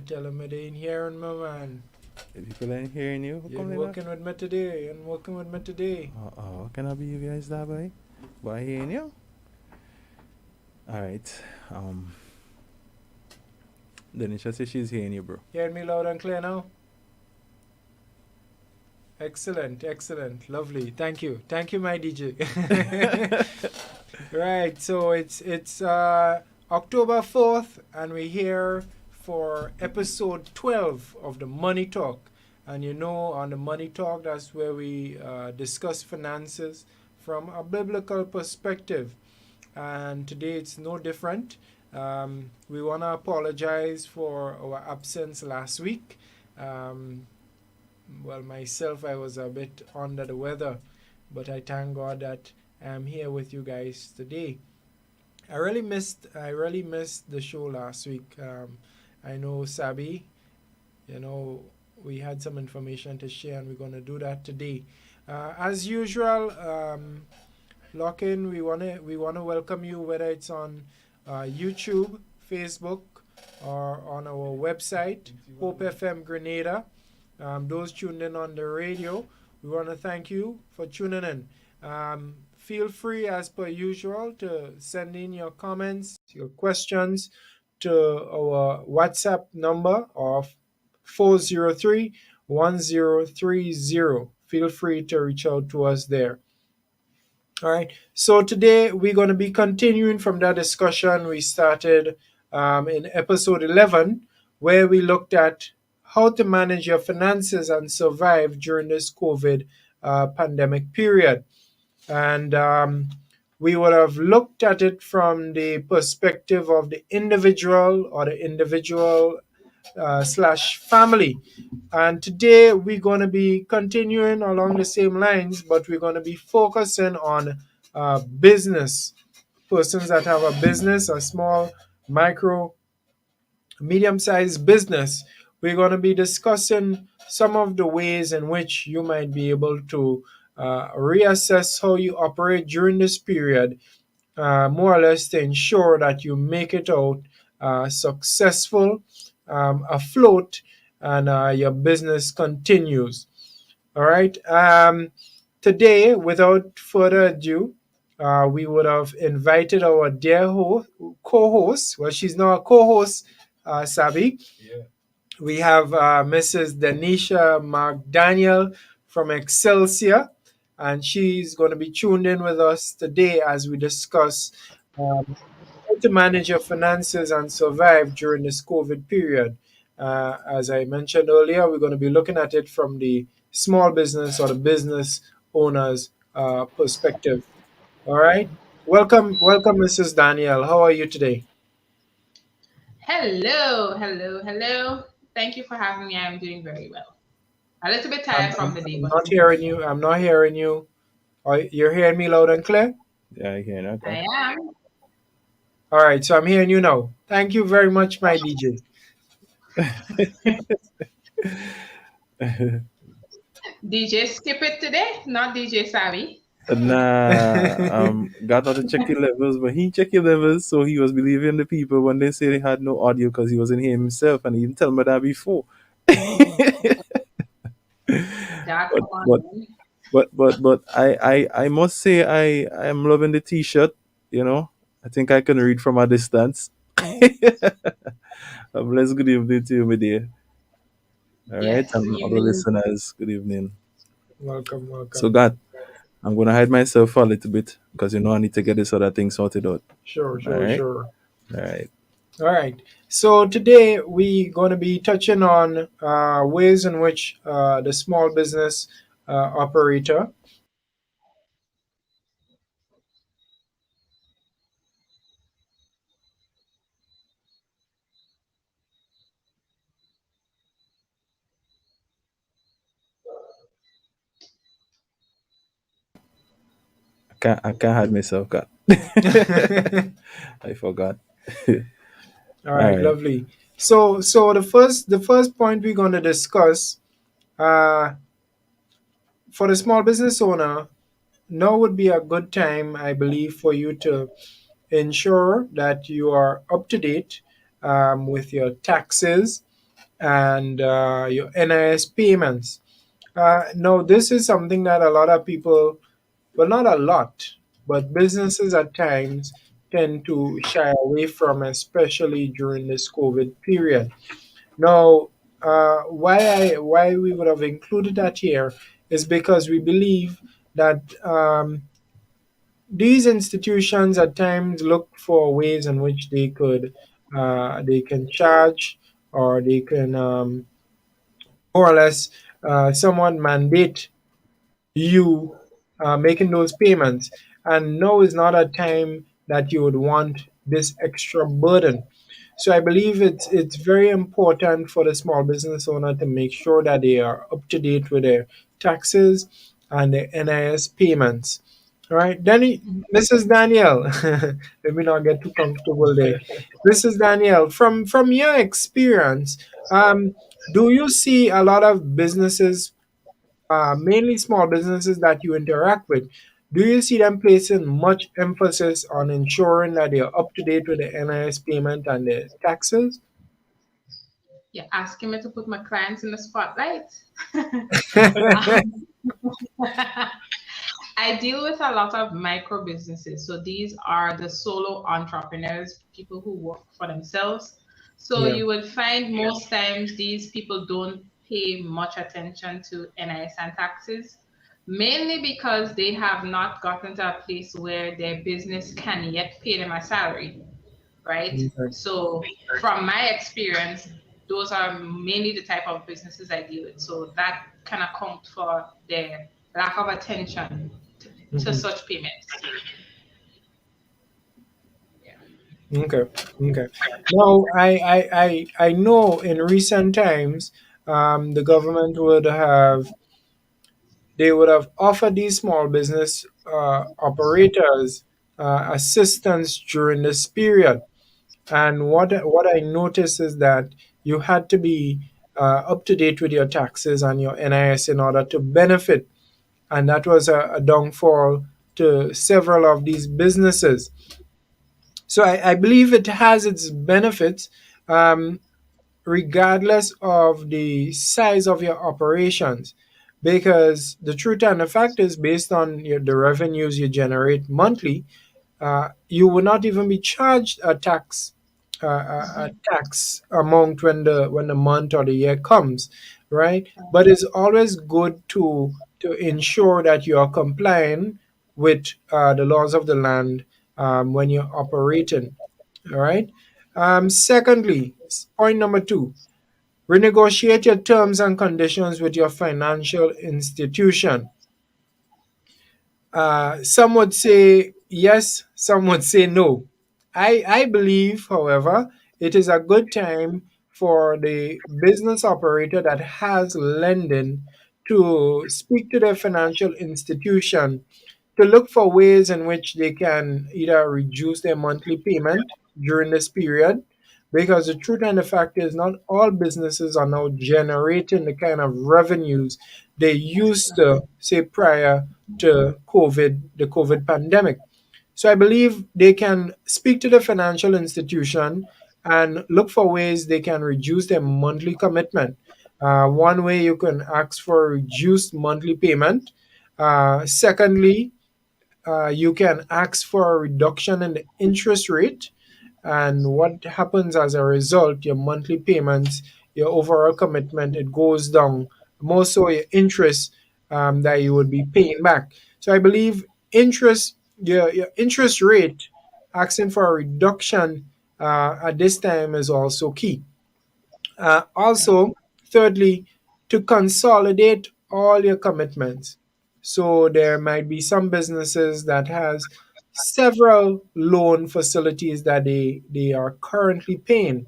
Tell him it ain't hearing me, man. If people ain't hearing you, how You come ain't they not? working with me today. You ain't working with me today. How can I be you guys that way? By hearing you? Alright. Um, Denisha says she's hearing you, bro. Hearing me loud and clear now? Excellent, excellent, lovely. Thank you, my DJ. Right, so it's October 4th, and we're here for episode 12 of the Money Talk. And on the Money Talk, that's where we discuss finances from a biblical perspective. And today it's no different. We want to apologize for our absence last week. Um, well, myself, I was a bit under the weather, but I thank God that I'm here with you guys today. I really missed the show last week. I know Sabi, you know, we had some information to share, and we're gonna do that today. As usual, lock in. We wanna welcome you, whether it's on YouTube, Facebook, or on our website, Hope FM Grenada. Those tuned in on the radio, we want to thank you for tuning in. Feel free, as per usual, to send in your comments, your questions to our WhatsApp number of 403-1030. Feel free to reach out to us there. All right. So today we're going to be continuing from that discussion we started in episode 11, where we looked at how to manage your finances and survive during this COVID pandemic period. And we would have looked at it from the perspective of the individual, or the individual slash family. And today we're going to be continuing along the same lines, but we're going to be focusing on business, persons that have a business, a small, micro, medium sized business. We're going to be discussing some of the ways in which you might be able to reassess how you operate during this period, more or less to ensure that you make it out successful, afloat, and your business continues. All right. Today, without further ado, we would have invited our dear co-host. Well, she's now a co-host, Sabi. We have Mrs. Denisha McDaniel from Excelsior, and she's going to be tuned in with us today as we discuss how to manage your finances and survive during this COVID period. As I mentioned earlier, we're going to be looking at it from the small business or the business owner's perspective. All right. Welcome, Mrs. Danielle. How are you today? Hello, hello, hello. Thank you for having me. I'm doing very well. A little bit I'm, tired I'm, from the day, I'm but not I'm good. hearing you. I'm not hearing you. You're hearing me loud and clear? Yeah, I hear you. Okay. I am. All right. So I'm hearing you now. Thank you very much, my DJ. DJ Skip It today, not DJ Savvy. Nah, got out to check your levels, but he check your levels, so he was believing the people when they say they had no audio because he wasn't here himself, and he didn't tell me that before. That's but one. but but I must say I am loving the t-shirt. You know, I think I can read from a distance. A blessed good evening to you, my dear. All right, Yes, and other evening. listeners, good evening. Welcome, So, welcome. God, I'm gonna hide myself for a little bit because I need to get this other thing sorted out. Sure, All sure, right, sure. all right. All right. So today we're going to be touching on ways in which the small business operator I can't hide myself, God. I forgot. All All right, right. lovely. So the first point we're going to discuss, uh, for the small business owner, now would be a good time, I believe, for you to ensure that you are up to date with your taxes, and your NIS payments. Now, this is something that a lot of people, well, not a lot, but businesses at times tend to shy away from, especially during this COVID period. Now, why we would have included that here is because we believe that these institutions at times look for ways in which they can charge, or they can more or less somewhat mandate you making those payments. And no is not a time that you would want this extra burden. So I believe it's very important for the small business owner to make sure that they are up to date with their taxes and their NIS payments. All right, Danny, Mrs. Danielle, let me not get too comfortable there. Mrs. Danielle, from your experience, do you see a lot of businesses, mainly small businesses that you interact with, do you see them placing much emphasis on ensuring that they're up to date with the NIS payment and the taxes? You're asking me to put my clients in the spotlight. Um, I deal with a lot of micro businesses. So these are the solo entrepreneurs, people who work for themselves. So Yeah. you would find most times these people don't pay much attention to NIS and taxes, mainly because they have not gotten to a place where their business can yet pay them a salary, right? Okay. So from my experience, those are mainly the type of businesses I deal with. So that can account for their lack of attention to Mhm. such payments. Okay. Okay. Now, I know in recent times, the government would have they would have offered these small business operators assistance during this period. And what I noticed is that you had to be up to date with your taxes and your NIS in order to benefit, and that was a downfall to several of these businesses. So I believe it has its benefits, um, regardless of the size of your operations, because the truth and the fact is, based on the revenues you generate monthly, you will not even be charged a tax amount when the month or the year comes, right? But it's always good to ensure that you are complying with the laws of the land when you're operating. All right. Secondly, point number two: renegotiate your terms and conditions with your financial institution. Some would say yes, some would say no. I believe, however, it is a good time for the business operator that has lending to speak to their financial institution to look for ways in which they can either reduce their monthly payment during this period, because the truth and the fact is not all businesses are now generating the kind of revenues they used to, say, prior to the COVID pandemic. So I believe they can speak to the financial institution and look for ways they can reduce their monthly commitment. One way, you can ask for reduced monthly payment. Secondly, you can ask for a reduction in the interest rate. And what happens as a result, your monthly payments, your overall commitment, it goes down. More so your interest that you would be paying back. So I believe your interest rate, asking for a reduction at this time is also key. Also, thirdly, to consolidate all your commitments. So there might be some businesses that has several loan facilities that they are currently paying.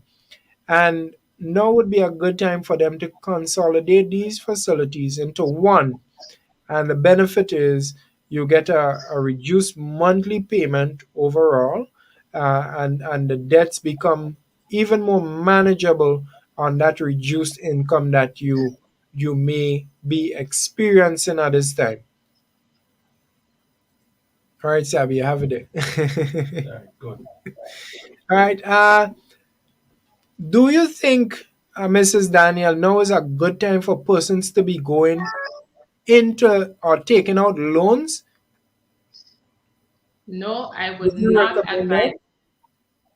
And now would be a good time for them to consolidate these facilities into one. And the benefit is you get a reduced monthly payment overall, and the debts become even more manageable on that reduced income that you may be experiencing at this time. All right, Sabi, you have it there. All right. Do you think Mrs. Daniel, now is a good time for persons to be going into or taking out loans? No, I Would would you not recommend that? advise.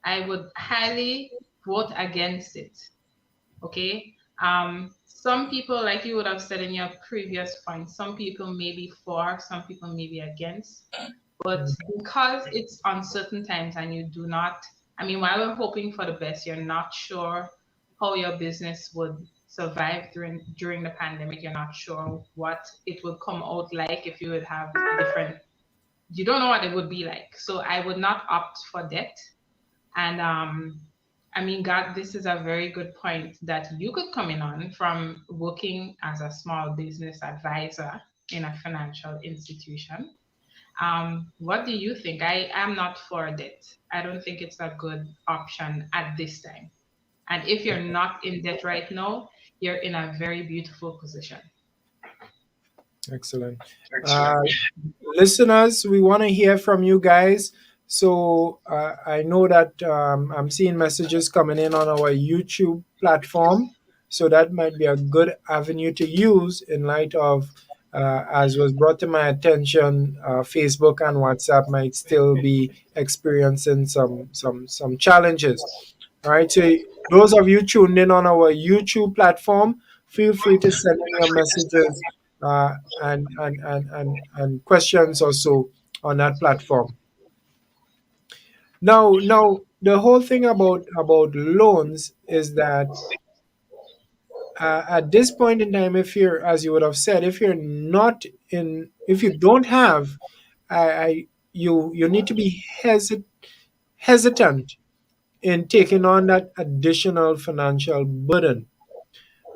I would highly vote against it. Okay. Some people, like you would have said in your previous point, some people may be for, some people may be against. But because it's uncertain times and you do not, I mean, while we're hoping for the best, you're not sure how your business would survive during the pandemic. You're not sure what it would come out like if you would have different. You don't know what it would be like. So I would not opt for debt. And I mean, God, this is a very good point that you could come in on from working as a small business advisor in a financial institution. What do you think? I am not for debt. I don't think it's a good option at this time. And if you're not in debt right now, you're in a very beautiful position. Excellent. Uh, Listeners, we want to hear from you guys. So I know that I'm seeing messages coming in on our YouTube platform. So that might be a good avenue to use in light of, as was brought to my attention, Facebook and WhatsApp might still be experiencing some challenges. All right. So those of you tuned in on our YouTube platform, feel free to send in your messages and questions also on that platform. Now the whole thing about loans is that at this point in time, if you're, as you would have said, if you're not in, if you don't have, you need to be hesitant in taking on that additional financial burden.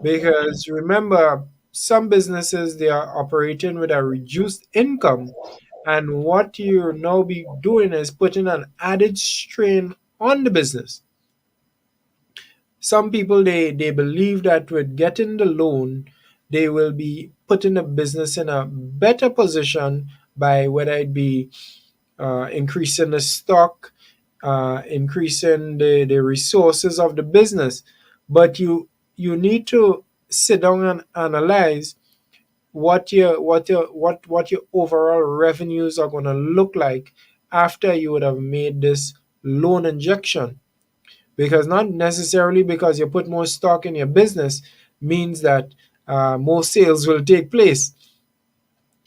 Because remember, some businesses they are operating with a reduced income, and what you now be doing is putting an added strain on the business. Some people they believe that with getting the loan, they will be putting the business in a better position by whether it be increasing the stock, increasing the resources of the business. But you need to sit down and analyze what your overall revenues are going to look like after you would have made this loan injection. Because not necessarily because you put more stock in your business means that more sales will take place,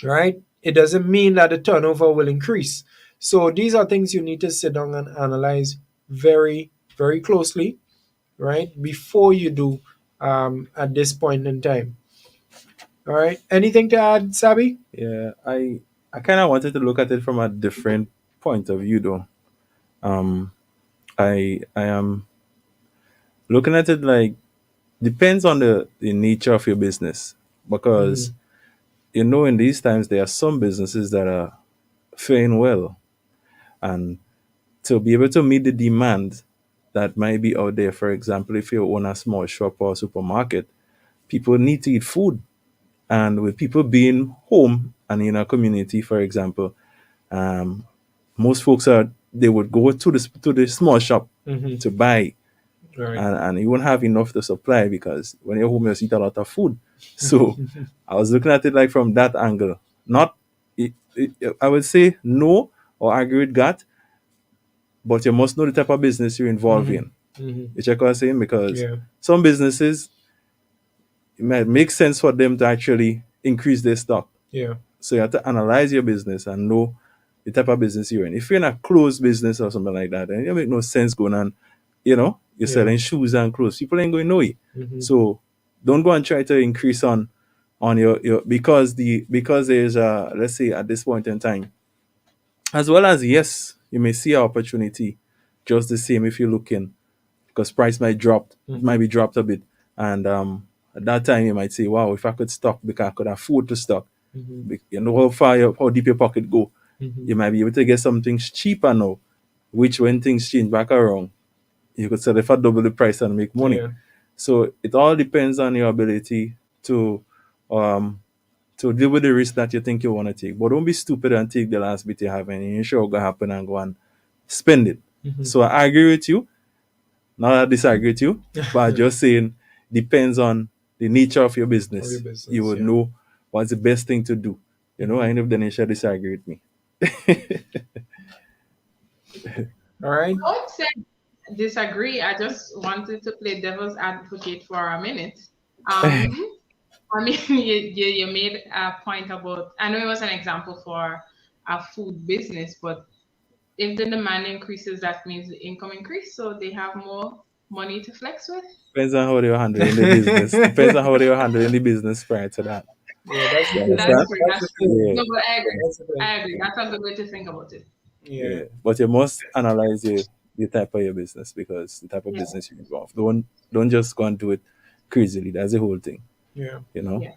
right? It doesn't mean that the turnover will increase. So these are things you need to sit down and analyze very, very closely, right? Before you do at this point in time. All right. Anything to add, Sabi? Yeah, I kind of wanted to look at it from a different point of view, though. Um, I am looking at it like depends on the nature of your business because Mhm. in these times there are some businesses that are faring well, and to be able to meet the demand that might be out there. For example, if you own a small shop or supermarket, people need to eat food, and with people being home and in a community, for example, um, most folks are they would go to the small shop Mhm. to buy, Right. and you won't have enough to supply because when you're home you eat a lot of food. So I was looking at it like from that angle. Not I would say no or agree with that, but you must know the type of business you're involved Mhm. in. Mhm. You check what I'm saying? Because Yeah. some businesses it might make sense for them to actually increase their stock. Yeah. So you have to analyze your business and know the type of business you're in. If you're in a closed business or something like that, then it make no sense going on, you're Yeah. selling shoes and clothes. People ain't going to know you. Mhm. So don't go and try to increase on your because there's let's say at this point in time, as well as yes, you may see an opportunity just the same if you're looking because price might Mhm. be dropped a bit. And at that time you might say, wow, if I could stock because I could afford to stock. Mhm. You know how deep your pocket go. Mhm. You might be able to get some things cheaper now, which when things change back around, you could sell it for double the price and make money. Yeah. So it all depends on your ability um to deal with the risk that you think you want to take. But don't be stupid and take the last bit you have and you're sure what's gonna happen and go and spend it. Mhm. So I agree with you, not that I disagree with you, but I'm just saying depends on the nature of your of your business. You business. would Yeah. know what's the best thing to do. I Mhm. know if Denisha disagree with me. All right. I would say disagree. I just wanted to play devil's advocate for a minute. I mean, you made a point about, I know it was an example for a food business, but if the demand increases, that means the income increase, so they have more money to flex with. Depends on how they were handling the business. Depends on how they were handling the business prior to that. Yeah, that's the You thing. That's understand? true. That's That's the true. thing. Yeah, No, but I agree. That's the thing. I agree. That's a good way to think about it. Yeah. yeah. But you must analyze the type of your business, because the type of Yeah. business you involve. Don't just go and do it crazily. That's the whole thing. Yeah. You know? Yeah.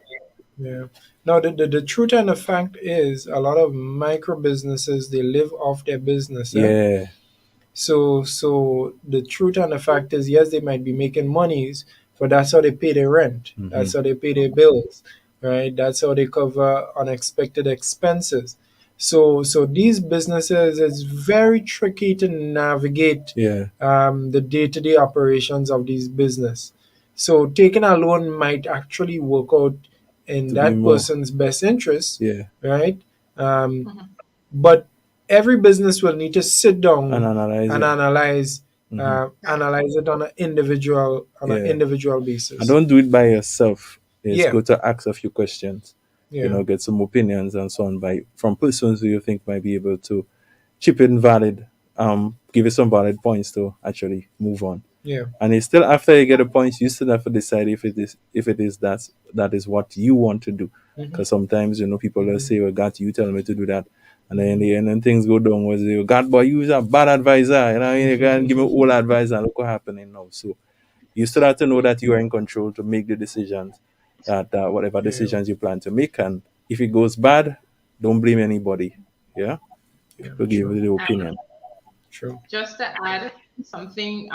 Yeah. No, the truth and the fact is a lot of micro businesses they live off their business. Eh? Yeah. So the truth and the fact is, yes, they might be making monies, but that's how they pay their rent. Hmm. That's how they pay their bills, right? That's how they cover unexpected expenses. So these businesses, it's very tricky to navigate Yeah. the day-to-day operations of these business. So taking a loan might actually work out in To be that more. person's best interest, Yeah. right? Um, Mhm. but every business will need to sit And down analyze and it. Hmm. analyze it on an Yeah. individual And basis. don't do it by yourself. It's Yeah, good to ask a few questions. yeah, Get some opinions and so on from persons who you think might be able to chip in valid, give you some valid points to actually move on. yeah. And it's still after you get the points, you still have to decide if it is that is what you want to do. Hmm. Because sometimes people will Hmm. say, "Well, God, you tell me to do that," and then in Hmm. the end, when things go down, was God, boy, you was a bad advisor. You can give me all advice, and look what happening now. So you still have to know that you are in control to make the decisions, that whatever Yeah, decisions you plan to make, and if it goes bad, don't blame anybody. Yeah, yeah. to give True, you the And opinion. true. just to add something,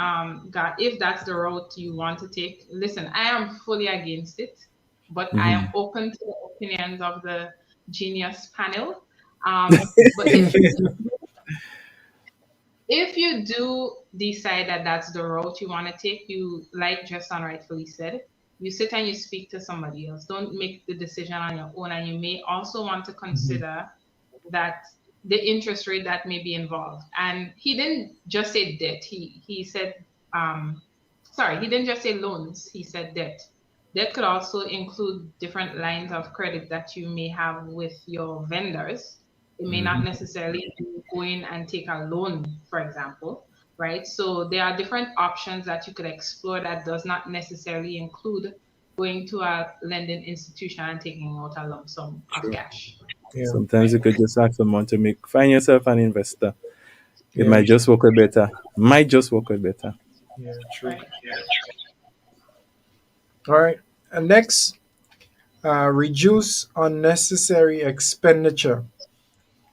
God, if that's the route you want to take, listen, I am fully against it, but I am Hmm. open to the opinions of the genius panel. But if you do decide that that's the route you want to take, you, like Justin rightfully said, you sit and you speak to somebody else. Don't make the decision on your own. And you may also want to Hmm. consider that the interest rate that may be involved. And he didn't just say debt. He said, um, sorry, he didn't just say loans. He said debt. Debt could also include different lines of credit that you may have with your vendors. It may not Hmm. necessarily be going and take a loan, for example, right? So there are different options that you could explore that does not necessarily include going to a lending institution and taking out a lump sum of True. cash, Yeah, Sometimes you right? could just ask someone to find yourself an investor. It yeah, might just work out better. Might just work out better. yeah. True. Right. All right. And next, reduce unnecessary expenditure.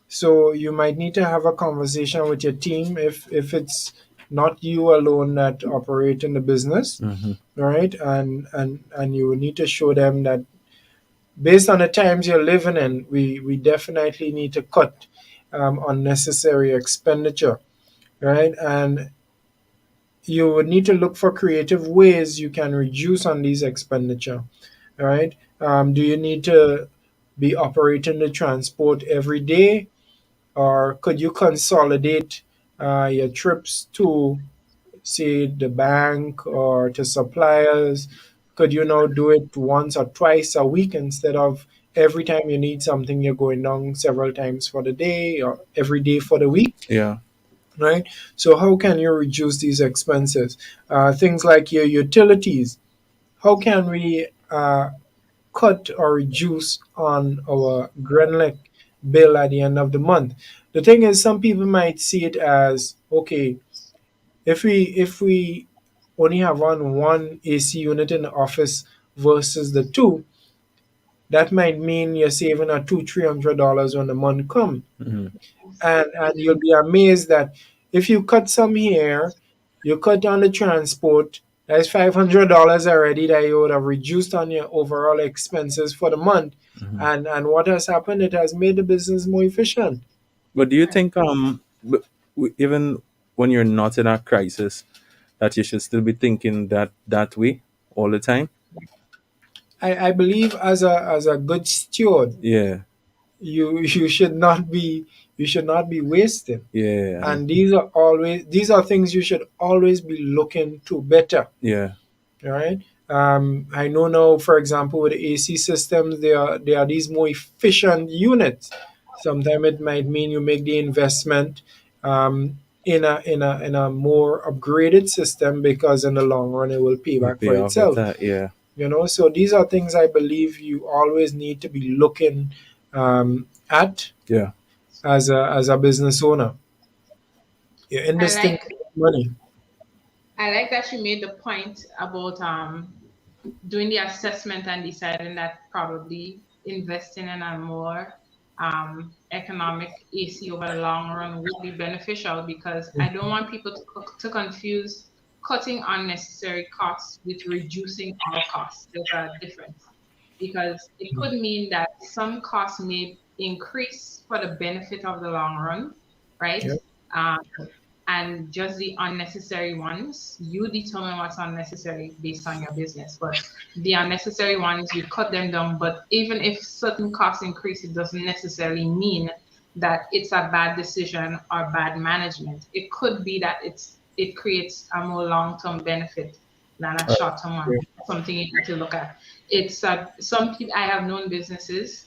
So you might need to have a conversation with your team if it's not you alone that operate in the business, Hmm. right? And you will need to show them that based on the times you're living in, we definitely need to cut unnecessary expenditure, right? And you would need to look for creative ways you can reduce on these expenditure, right? Do you need to be operating the transport every day, or could you consolidate your trips to, say, the bank or to suppliers? Could you now do it once or twice a week instead of every time you need something you're going down several times for the day or every day for the week, Yeah. right? So how can you reduce these expenses? Things like your utilities. How can we cut or reduce on our Grenlec bill at the end of the month? The thing is, some people might see it as, okay, if we only have one AC unit in the office versus the two, that might mean you're saving a $200-300 when the month come. Hmm. And you'll be amazed that if you cut some here, you cut on the transport, that's $500 already that you would have reduced on your overall expenses for the month. Hmm. And what has happened? It has made the business more efficient. But do you Right. think, even when you're not in a crisis, that you should still be thinking that way? all the time. I believe as a good steward, Yeah, you should not be, you should not be wasting. yeah, and And these are things you should always be looking to better. yeah, All right. I know now, for example, with the AC systems, there are these more efficient units. Sometimes it might mean you make the investment in a more upgraded system, because in the long run it will pay we back pay for off at itself. that. Yeah, So these are things I believe you always need to be looking at yeah, as a business owner. You're in I this thing like to make money. I like that you made the point about doing the assessment and deciding that probably investing in a more economic AC over the long run would be beneficial, because I don't want people to confuse cutting unnecessary costs with reducing all costs. There's a difference, because it could mean that some costs may increase for the benefit of the long run, right? Yeah. Um, and just the unnecessary ones, you determine what's unnecessary based on your business. But the unnecessary ones, you cut them down. But even if certain costs increase, it doesn't necessarily mean that it's a bad decision or bad management. It could be that it creates a more long-term benefit than a short-term one. Something you need to look at. It's some people, I have known businesses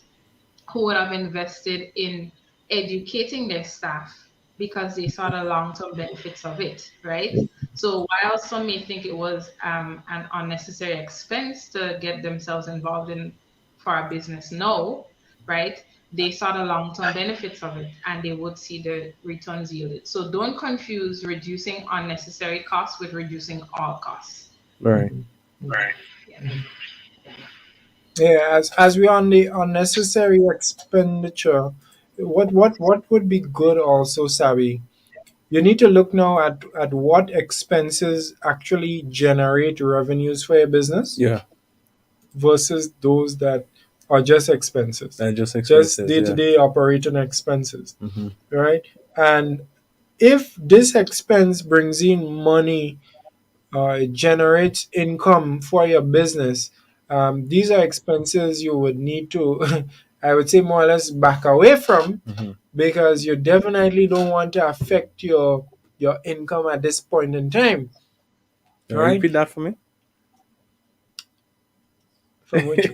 who would have invested in educating their staff because they saw the long-term benefits of it, right? So while some may think it was an unnecessary expense to get themselves involved in for a business, no, right? They saw the long-term benefits of it and they would see the returns yielded. So don't confuse reducing unnecessary costs with reducing all costs. right. Yeah. Yeah, as we on the unnecessary expenditure, what would be good also, Sabi? You need to look now at what expenses actually generate revenues for your business Yeah, versus those that are just expenses, and just just expenses. day to Yeah. day operating expenses, Mm-hmm. right? And if this expense brings in money, it generates income for your business, these are expenses you would need to, I would say, more or less back away from, Mm-hmm. because you definitely don't want to affect your income at this point in time, right? Repeat that for me.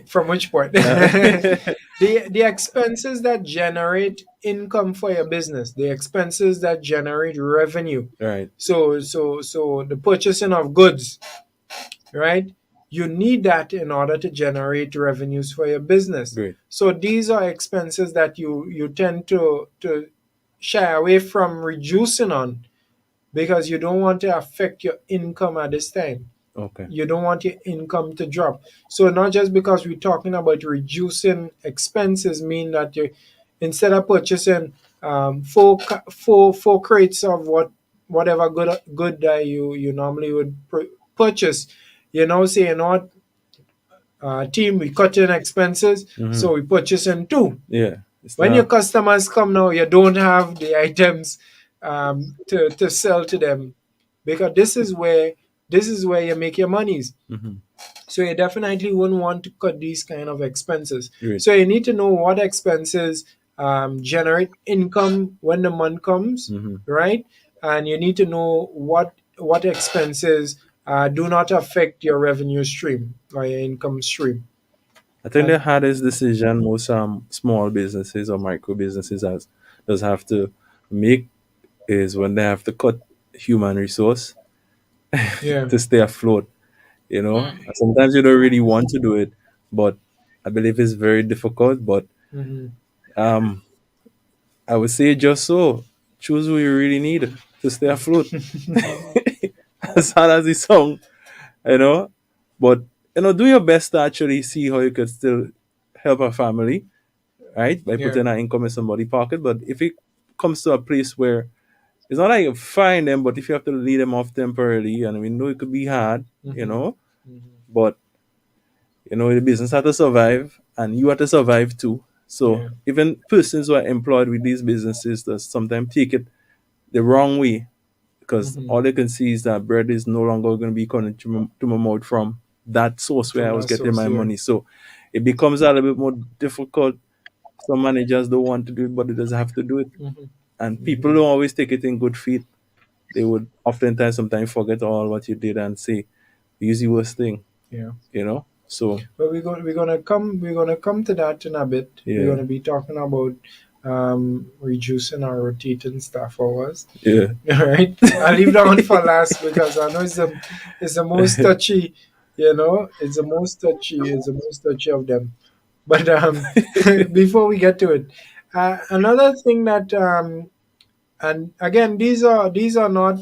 From which point? The expenses that generate income for your business, the expenses that generate revenue. Right. So the purchasing of goods, right? You need that in order to generate revenues for your business. Great. So these are expenses that you tend to shy away from reducing on, because you don't want to affect your income at this time. Okay. You don't want your income to drop. So not just because we're talking about reducing expenses mean that you, instead of purchasing four crates of whatever good that you normally would purchase, say, what, team, we cut in expenses, Mm-hmm. so we purchase in two. Yeah. It's When your not. customers come now, you don't have the items to sell to them, because this is where you make your monies. Mm-hmm. So you definitely wouldn't want to cut these kind of expenses. Great. So you need to know what expenses generate income when the month comes, Mm-hmm. right? And you need to know what expenses do not affect your revenue stream or your income stream. I think the And hardest decision most small businesses or micro businesses has does have to make is when they have to cut human resource yeah. to stay afloat. You know, Mm. sometimes you don't really want to do it, but I believe it's very difficult. But Hmm. um, I would say just so choose who you really need to stay afloat. As hard as it sounds, you know, but do your best to actually see how you could still help a family, right? By Yeah. putting that income in somebody's pocket. But if it comes to a place where it's not like you find them, but if you have to lead them off temporarily, and we know it could be hard, Hmm. but the business has to survive and you have to survive too. So Yeah. even persons who are employed with these businesses that sometimes take it the wrong way because Hmm. all they can see is that bread is no longer going to be coming to my mouth from, that source where I from was that getting source. my Yeah. money. So it becomes a little bit more difficult. Some managers don't want to do it, but it doesn't have to do it. Hmm. And people Hmm. don't always take it in good faith. They would oftentimes sometimes forget all what you did and say, use the worst thing, Yeah. So But we're gonna come to that in a bit. We're yeah, gonna be talking about reducing our rotating staff hours. yeah. All right. I'll leave that one for last because I know it's the most touchy, it's the most touchy of them. But before we get to it, another thing that and again, these are not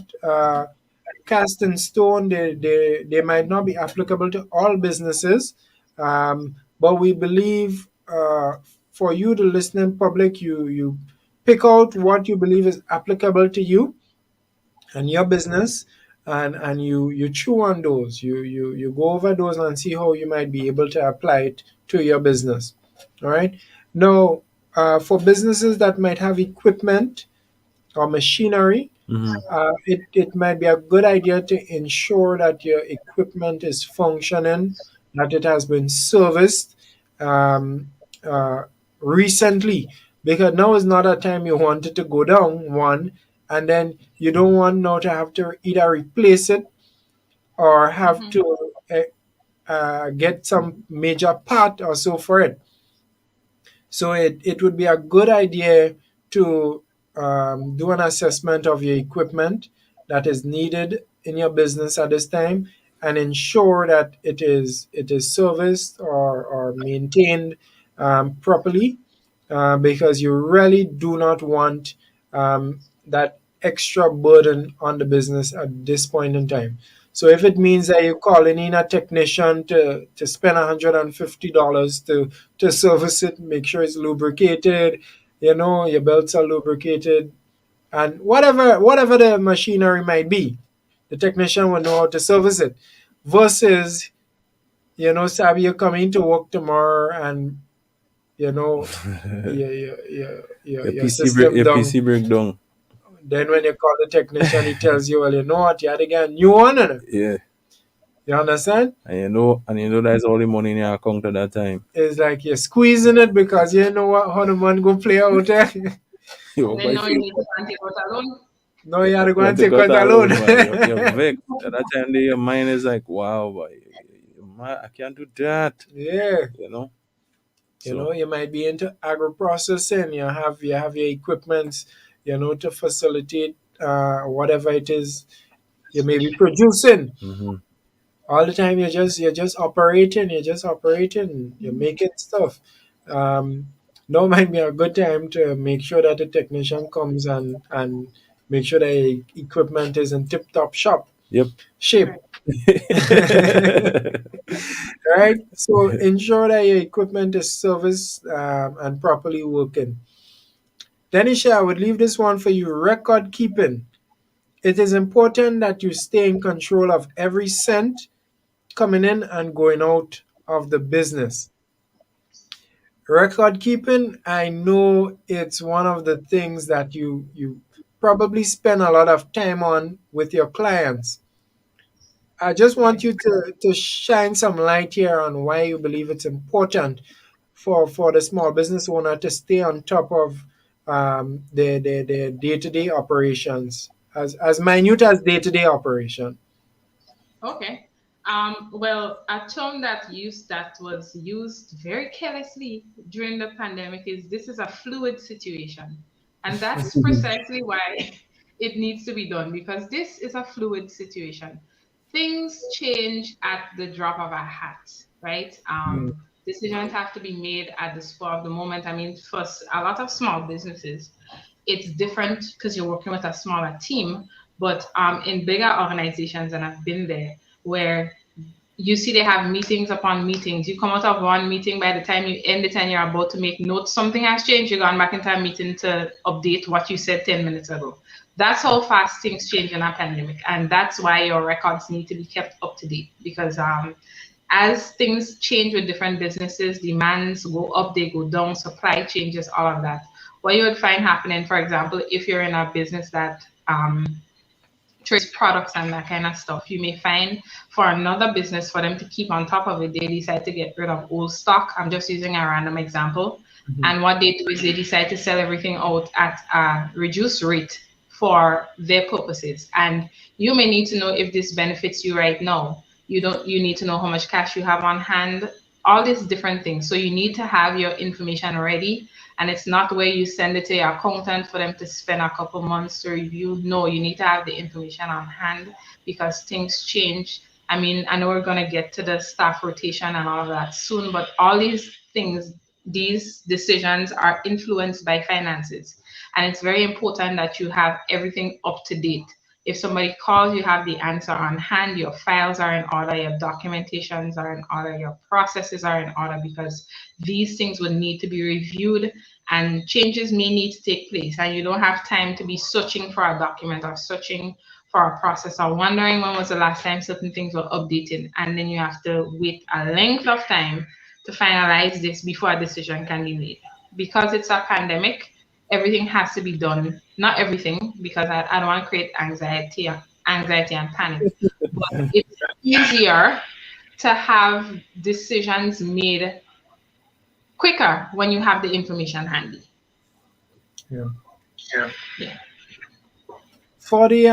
cast in stone. They might not be applicable to all businesses, but we believe for you, the listening public, you pick out what you believe is applicable to you and your business, and you chew on those. You go over those and see how you might be able to apply it to your business. All right. Now, for businesses that might have equipment or machinery, Hmm. it might be a good idea to ensure that your equipment is functioning, that it has been serviced um, uh, recently, because now is not a time you want it to go down, one, and then you don't want now to have to either replace it or have Hmm. to get some major part or so for it. So it would be a good idea to do an assessment of your equipment that is needed in your business at this time and ensure that it is serviced or maintained properly, because you really do not want that extra burden on the business at this point in time. So if it means that you're calling in a technician to spend $150 to service it, make sure it's lubricated, your belts are lubricated, and whatever the machinery might be, the technician will know how to service it. Versus, Sabi, you're coming to work tomorrow and you know your system Your down. PC breakdown. Then when you call the technician, he tells you, well, you know what, you had to get a new one. Yeah, You understand? and that's all the money in your account at that time. It's like you're squeezing it because you know what how the man go play out there. You And work then by now you faith. need to take out a loan. No, you had to go You want and to take cut out a a loan. loan, boy. You're vexed. At that time, your mind is like, wow, boy, I can't do that. Yeah. You know. So. You might be into agro processing. You have your equipments, to facilitate whatever it is you may be producing. Hmm. All the time you're just operating, you're making stuff. Now might be a good time to make sure that the technician comes and make sure the equipment is in tip top shop Yep. shape. Right. Right, so ensure that your equipment is serviced and properly working. Denisha, I would leave this one for you. Record keeping. It is important that you stay in control of every cent coming in and going out of the business. Record keeping, I know it's one of the things that you probably spend a lot of time on with your clients. I just want Right. you to shine some light here on why you believe it's important for the small business owner to stay on top of their day-to-day operations, as minute as day-to-day operation. Okay. Well, a term that was used very carelessly during the pandemic is this is a fluid situation. And that's precisely why it needs to be done because this is a fluid situation. Things change at the drop of a hat, right? Mm. Decisions have to be made at the spur of the moment. I mean, for a lot of small businesses, it's different because you're working with a smaller team. But in bigger organizations, and I've been there, where you see they have meetings upon meetings. You come out of one meeting, by the time you end it and you're about to make notes, something has changed. You're going back into a meeting to update what you said 10 minutes ago. That's how fast things change in a pandemic. And that's why your records need to be kept up to date because as things change with different businesses, demands go up, they go down, supply changes, all of that. What you would find happening, for example, if you're in a business that trades, products, and that kind of stuff. You may find for another business, for them to keep on top of it, they decide to get rid of old stock. I'm just using a random example. Mhm. And what they do is they decide to sell everything out at a reduced rate for their purposes. And you may need to know if this benefits you right now. You need to know how much cash you have on hand, all these different things. So you need to have your information ready, and it's not where you send it to your accountant for them to spend a couple months to review. No, you need to have the information on hand because things change. I mean, I know we're going to get to the staff rotation and all of that soon, but all these things, these decisions are influenced by finances. And it's very important that you have everything up to date. If somebody calls, you have the answer on hand, your files are in order, your documentations are in order, your processes are in order, because these things would need to be reviewed and changes may need to take place. And you don't have time to be searching for a document or searching for a process or wondering when was the last time certain things were updated. And then you have to wait a length of time to finalize this before a decision can be made. Because it's a pandemic, everything has to be done. Not everything, because I don't want to create anxiety and panic. But it's easier to have decisions made quicker when you have the information handy. Yeah. Yeah. For the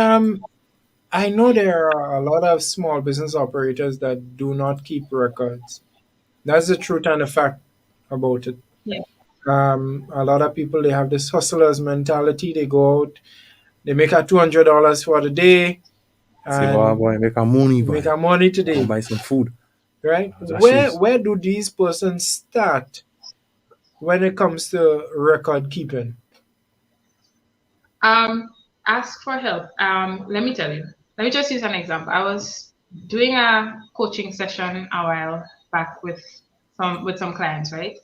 I know there are a lot of small business operators that do not keep records. That's the truth and the fact about it. Yeah. A lot of people, they have this hustlers mentality. They go out, they make a $200 for the day, Say, boy, and boy, make a money, make boy. a money Go today, buy some food. right? That's shoes. Where do these persons start when it comes to record keeping? Um, Ask for help. Let me tell you. Let me just use an example. I was doing a coaching session a while back with some clients, right?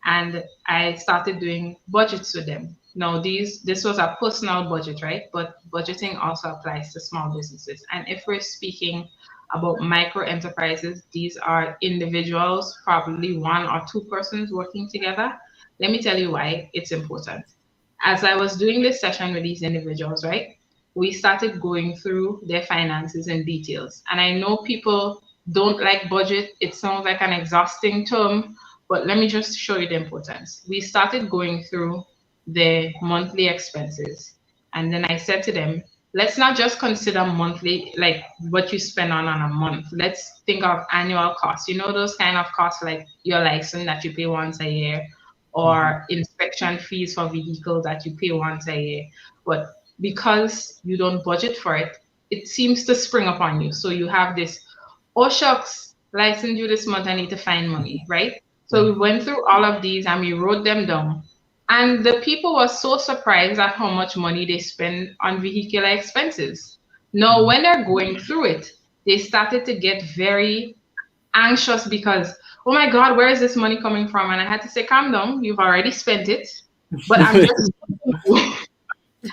And I started doing budgets with them. Now, this was a personal budget, right? But budgeting also applies to small businesses. And if we're speaking about micro enterprises, these are individuals, probably one or two persons working together. Let me tell you why it's important. As I was doing this session with these individuals, right, we started going through their finances in details. And I know people don't like budget. It sounds like an exhausting term, but let me just show you the importance. We started going through their monthly expenses. And then I said to them, let's not just consider monthly, like what you spend on a month. Let's think of annual costs. You know, those kind of costs like your license that you pay once a year, Mhm. or inspection fees for vehicles that you pay once a year. But because you don't budget for it, it seems to spring upon you. So you have this, oh shucks, license due this month, I need to find money, right? So Yeah. we went through all of these and we wrote them down. And the people were so surprised at how much money they spend on vehicular expenses. Now, Mhm. when they're going through it, they started to get very anxious because, oh my God, where is this money coming from? And I had to say, calm down, you've already spent it. But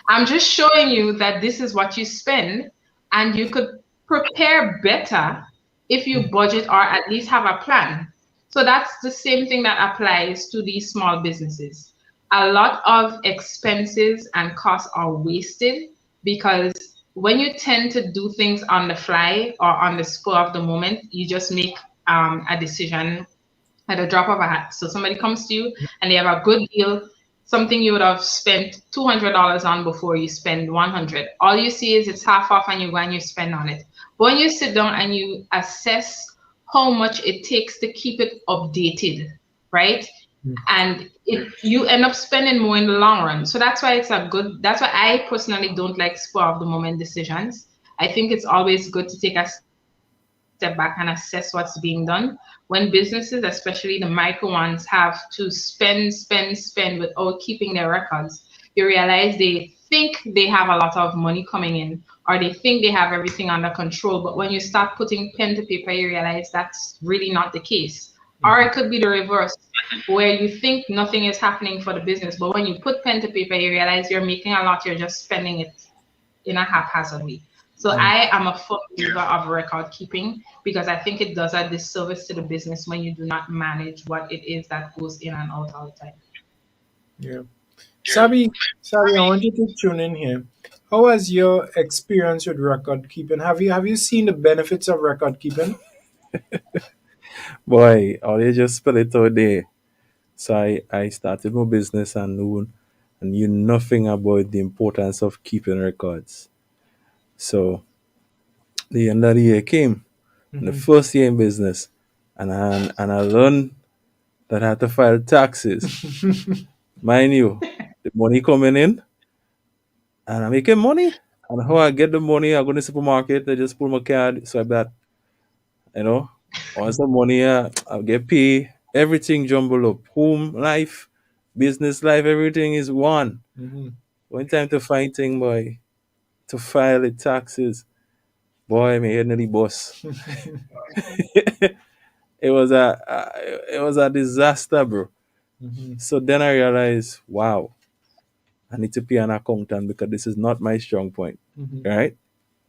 I'm just showing you that this is what you spend, and you could prepare better if you budget or at least have a plan. So that's the same thing that applies to these small businesses. A lot of expenses and costs are wasted because when you tend to do things on the fly or on the spur of the moment, you just make a decision at a drop of a hat. So somebody comes to you and they have a good deal, something you would have spent $200 on before you spend 100. All you see is it's half off and you go and you spend on it. But when you sit down and you assess how much it takes to keep it updated, right? And you end up spending more in the long run. So that's why that's why I personally don't like spur of the moment decisions. I think it's always good to take a step back and assess what's being done. When businesses, especially the micro ones, have to spend without keeping their records, you realize they think they have a lot of money coming in, or they think they have everything under control. But when you start putting pen to paper, you realize that's really not the case. Or it could be the reverse, where you think nothing is happening for the business, but when you put pen to paper, you realize you're making a lot, you're just spending it in a haphazard way. So Yeah. I am a firm believer of record keeping because I think it does a disservice to the business when you do not manage what it is that goes in and out all the time. Yeah. Sabi, I want you to tune in here. How has your experience with record keeping? Have you seen the benefits of record keeping? Boy, or you just spell it out there. So I started my business and knew nothing about the importance of keeping records. So the end of the year came, and the Hmm. first year in business, and I learned that I had to file taxes. Mind you, the money coming in, and I'm making money. And how I get the money, I go to the supermarket, I just pull my card, swipe that, you know. Once the money, I get paid, everything jumble up. Home life, business life, everything is one. Hmm. One time to find thing, boy, to file the taxes. Boy, me head nearly bust. It was a disaster, bro. Hmm. So then I realized, wow, I need to pay an accountant because this is not my strong point. Hmm. Right?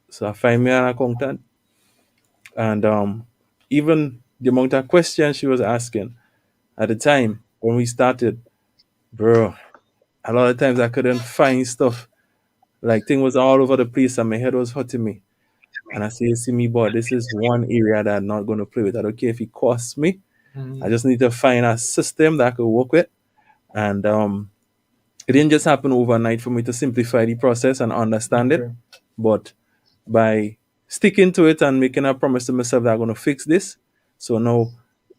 So I find me an accountant, and even the amount of questions she was asking at the time when we started, bro, a lot of times I couldn't find stuff. Like thing was all over the place and my head was hurting me. And I say, you see me, boy, this is one area that I'm not gonna play with. I don't care if it costs me. I Hmm. just need to find a system that I could work with. And it didn't just happen overnight for me to simplify the process and understand it, Okay. but by sticking to it and making a promise to myself that I'm going to fix this. So now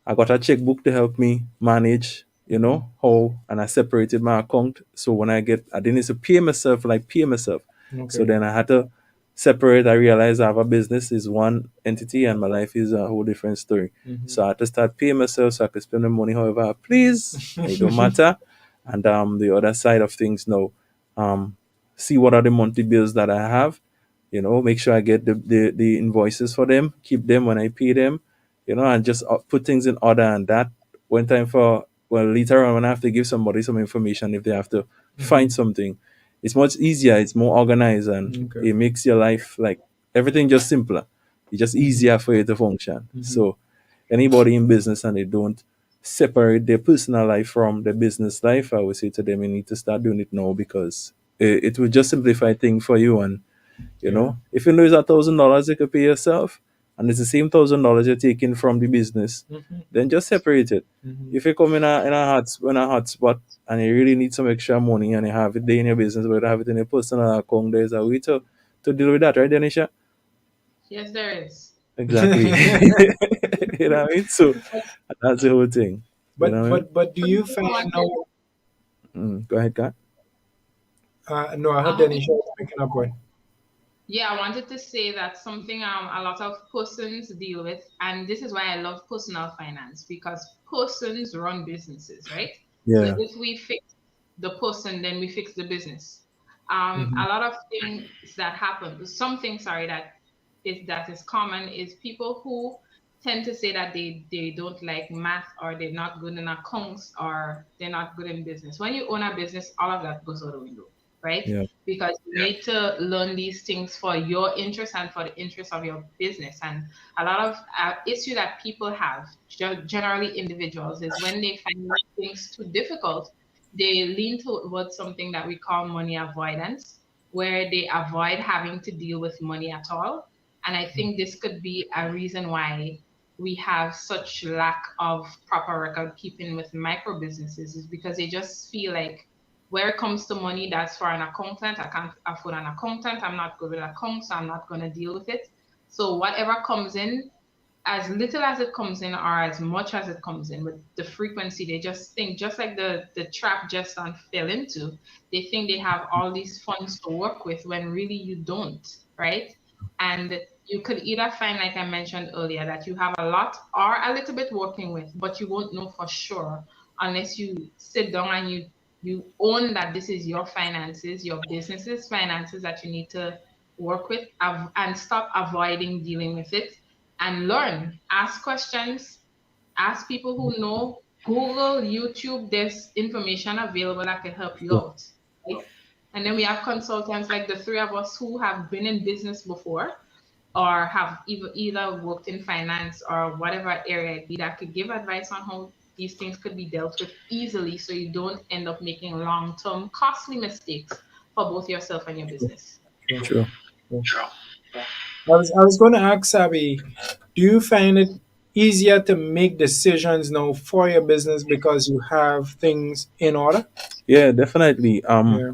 I got a checkbook to help me manage, Hmm. how, and I separated my account. So when I didn't need to pay myself. So Okay. then I had to separate. I realized I have a business is one entity and my life is a whole different story. Hmm. So I had to start paying myself so I could spend the money however I please. And it don't matter. And the other side of things now, um, see what are the monthly bills that I have, make sure I get the invoices for them, keep them when I pay them, and just put things in order. And that when time for, well, later on when I have to give somebody some information, if they have to Hmm. find something, it's much easier, it's more organized, and Okay. it makes your life like everything just simpler. It's just Hmm. easier for you to function. Hmm. So anybody in business and they don't separate their personal life from their business life, I would say to them, you need to start doing it now because it will just simplify things for you. And Yeah. if you know it's $1,000 you could pay yourself, and it's the same $1,000 you're taking from the business, Hmm. then just separate it. Hmm. If you come in a hot spot and you really need some extra money and you have it there in your business, but you have it in your personal account, there's a way to deal with that, right, Denisha? Yes, there is. Exactly. You know what I mean? So that's the whole thing. You know but what I mean? but but do you I find wanted, now? Go ahead, Kat. No, I heard um, Denisha was making a point. yeah, I wanted to say that something a lot of persons deal with, and this is why I love personal finance because persons run businesses, right? So Yeah. if we fix the person, then we fix the business. Hmm. A lot of things that happen, something sorry that is common is people who tend to say that they don't like math or they're not good in accounts or they're not good in business. When you own a business, all of that goes out the window, right? Yeah. Because you need to learn these things for your interest and for the interest of your business. And a lot of issue that people have, generally individuals, is when they find things too difficult, they lean towards something that we call money avoidance, where they avoid having to deal with money at all. And I think this could be a reason why we have such lack of proper record keeping with micro businesses, is because they just feel like where it comes to money, that's for an accountant. I can't afford an accountant. I'm not good with accounts, so I'm not going to deal with it. So whatever comes in, as little as it comes in or as much as it comes in, with the frequency, they just think, just like the trap Justin fell into, they think they have all these funds to work with when really you don't, right? And you could either find, like I mentioned earlier, that you have a lot or a little bit working with, but you won't know for sure unless you sit down and you own that this is your finances, your business's finances that you need to work with, and stop avoiding dealing with it and learn. Ask questions, ask people who know. Google, YouTube, there's information available that can help you Yeah. out. Right? And then we have consultants like the three of us who have been in business before or have either worked in finance or whatever area it be, that could give advice on how these things could be dealt with easily so you don't end up making long term costly mistakes for both yourself and your business. Sure. True. Sure. I was going to ask Sabi, do you find it easier to make decisions now for your business because you have things in order? Yeah, definitely. Yeah.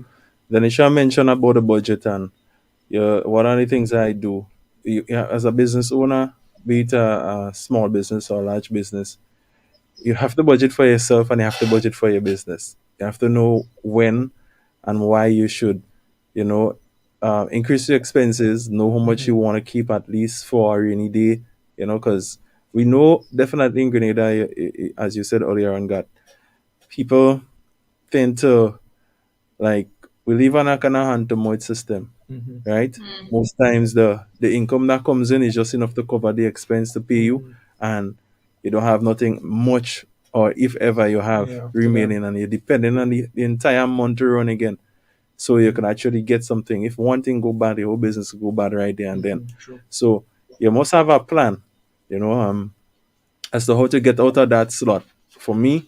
Danisha mentioned about the budget, and yeah, one of the things I do, yeah, as a business owner, be it a small business or a large business, you have to budget for yourself and you have to budget for your business. You have to know when and why you should, you know, increase your expenses, know how much you Mhm. want to keep at least for a rainy day, because we know definitely in Grenada, as you said earlier on, God, people tend to, like, we live on a kind of hand to mouth system, Mhm. right? Mm. Most times the income that comes in is just enough to cover the expense to pay you, Mhm. and you don't have nothing much, or if ever you have Yeah. After that. remaining, and you're depending on the entire month to run again. So you can Mhm. actually get something. If one thing go bad, the whole business will go bad right there and then. Mhm. True. So you must have a plan, you know, as to how to get out of that slot. For me,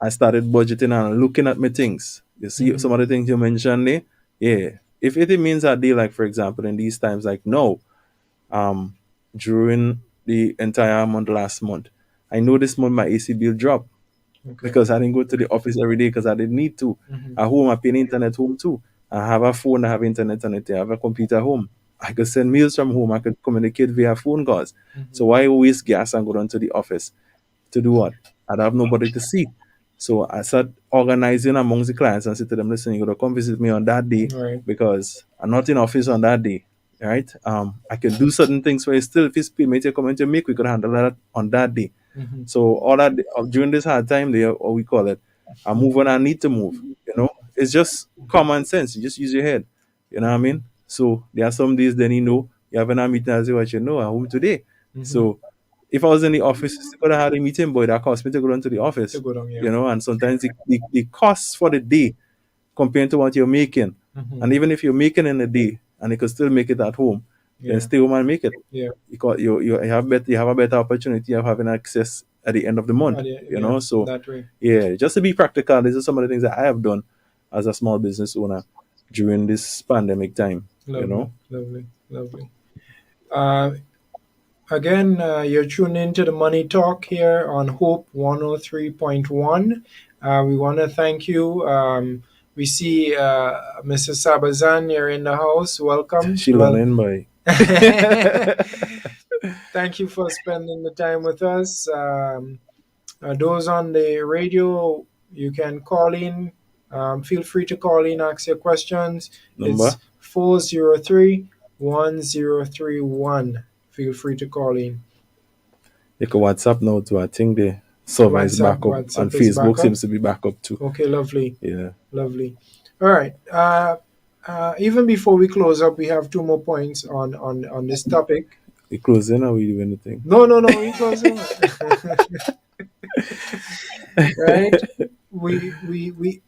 I started budgeting and looking at my things. You see some Mhm. of the things you mentioned there? Yeah. If it means that day, like for example, in these times, like no, um, during the entire month last month, I know this month my AC bill dropped Okay. because I didn't go to the office every day because I didn't need to. Mhm. At home, I pay internet home too. I have a phone, I have internet on it, I have a computer home. I could send mails from home, I could communicate via phone calls. So Mhm. why waste gas and go down to the office? To do what? I'd have nobody to see. So I started organizing amongst the clients and said to them, listen, you gotta come visit me on that day Right. because I'm not in office on that day. Right? I can do certain things for you still. If it's payment you're coming to make, we could handle that on that day. Mhm. So all that during this hard time there, or we call it, I move when I need to move. It's just common sense. You just use your head. You know what I mean? So there are some days then you have a meeting and say what I'm home today. Mhm. So if I was in the office, I could have had a meeting, but that cost me to go down to the To office. go down. Yeah. And sometimes the costs for the day compared to what you're making. And Mhm. even if you're making in a day and you can still make it at home, then Yeah. stay home and make it. Yeah. Because you have a better opportunity of having access at the end of the month. Yeah. So That way. yeah, just to be practical, these are some of the things that I have done as a small business owner during this pandemic time. You Lovely. know. Lovely. Lovely. Uh, Again, you're tuned into the Money Talk here on Hope 103.1. We want to thank you. We see Mrs. Sabazan, you're in the house. Welcome. She Well, learning by. thank you for spending the time with us. Those on the radio, you can call in. Feel free to call in, ask your questions. It's Number. 403-1031. Feel free to call in. You can WhatsApp now too. I think the server is back up and WhatsApp is Facebook back up. seems to be back up too. Okay, lovely, Yeah. lovely. All right. Even before we close up, we have two more points on this topic. We closing or we doing anything? No, no, no. We closing. Right. We.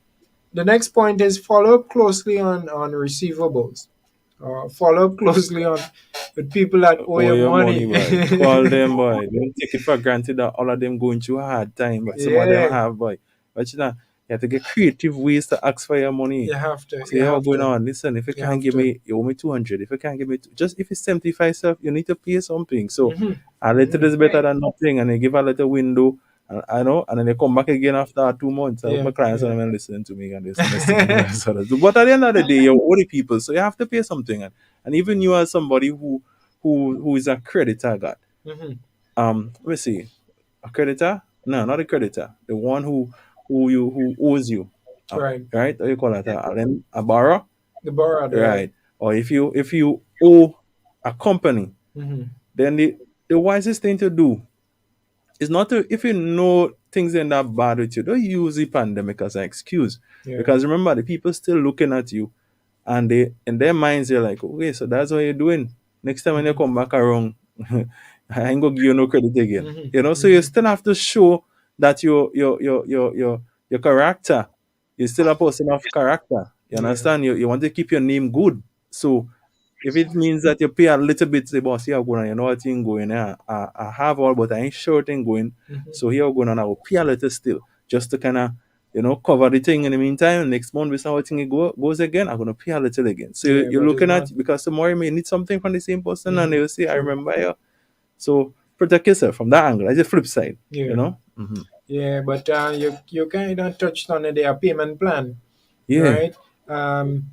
The next point is follow up closely on receivables. Follow up closely on with people that owe Oh, you your money, money. boy. Call them, boy. Don't take it for granted that all of them going through a hard time, but some of them Yeah, have, boy. But you have to get creative ways to ask for your money. you have to. Say, You hey, have what's going to. on? Listen, if you You can't have give to. me, you owe me 200. If you can't give me, just if it's 75 stuff, you need to pay something. So Hmm. a little Hmm. is better Right. than nothing, and they give a little window. And I know, and then they come back again after 2 months. I hope Yeah, my clients yeah. are listening to me and they're listening to me. But at the end of the day, you're only people, so you have to pay something. And even you as somebody who is a creditor, God. Hmm. Let me see. A creditor? No, not a creditor. The one who owes you. Right. Right? What you call that? A borrower? The borrowed, right? Right. Or if you owe a company, Hmm. then the wisest thing to do is not to, if you know things ain't that bad with you, don't use the pandemic as an excuse. Yeah. Because remember, the people still looking at you, and they in their minds they're like, okay, so that's what you're doing. Next time when you Hmm. come back around, I ain't gonna give you no credit again. Hmm. So you Hmm. still have to show that your character, you're still a person of character. You Yeah. understand? You want to keep your name good. So if it means that you pay a little bit, say, boss, here going on, you know what thing going on. I have all, but I ain't sure thing going. Hmm. So here going on, I will pay a little still, just to kind of cover the thing in the meantime. Next month, we see how thing goes again. I'm gonna pay a little again. So Yeah, you're but it's looking not. at, because tomorrow you may need something from the same person, and Mhm. they'll say, "I True. remember you." So protect yourself from that angle. That's the flip side, you Yeah. know. Hmm. Yeah, but you kind of touched on it, their payment plan, Yeah, right? Um,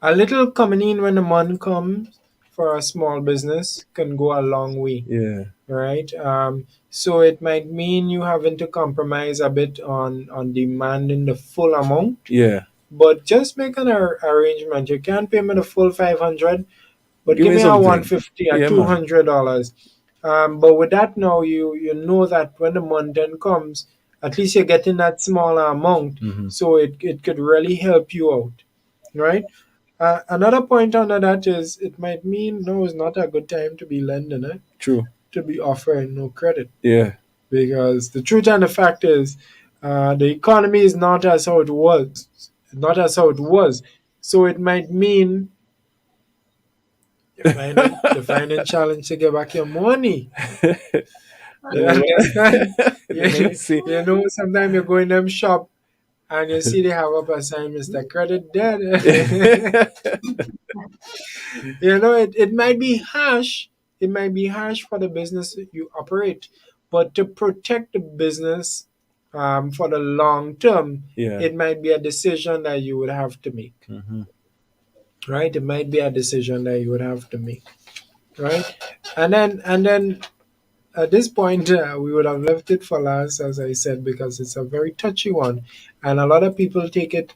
a little coming in when the month comes for a small business can go a long way, yeah, right? So it might mean you having to compromise a bit on demanding the full amount, yeah. but just make an arrangement. You can't pay me the full 500, but Give give me me a something. 150 or Yeah, man. $200. But with that now, you know that when the month end comes, at least you're getting that smaller amount, Hmm. so it could really help you out, right? Another point under that is it might mean no, it's not a good time to be lending, True. to be offering no credit, Yeah. because the truth and the fact is, the economy is not as how it was, not as how it was. So it might mean you're finding challenge to get back your money. You Oh, understand? they You, might say. you know, sometimes you go in them shop and you see they have up a sign, Mr. Credit Dead. It might be harsh. It might be harsh for the business you operate, but to protect the business for the long term, Yeah. it might be a decision that you would have to make, Hmm. right? It might be a decision that you would have to make, right? And then at this point, we would have left it for last, as I said, because it's a very touchy one, and a lot of people take it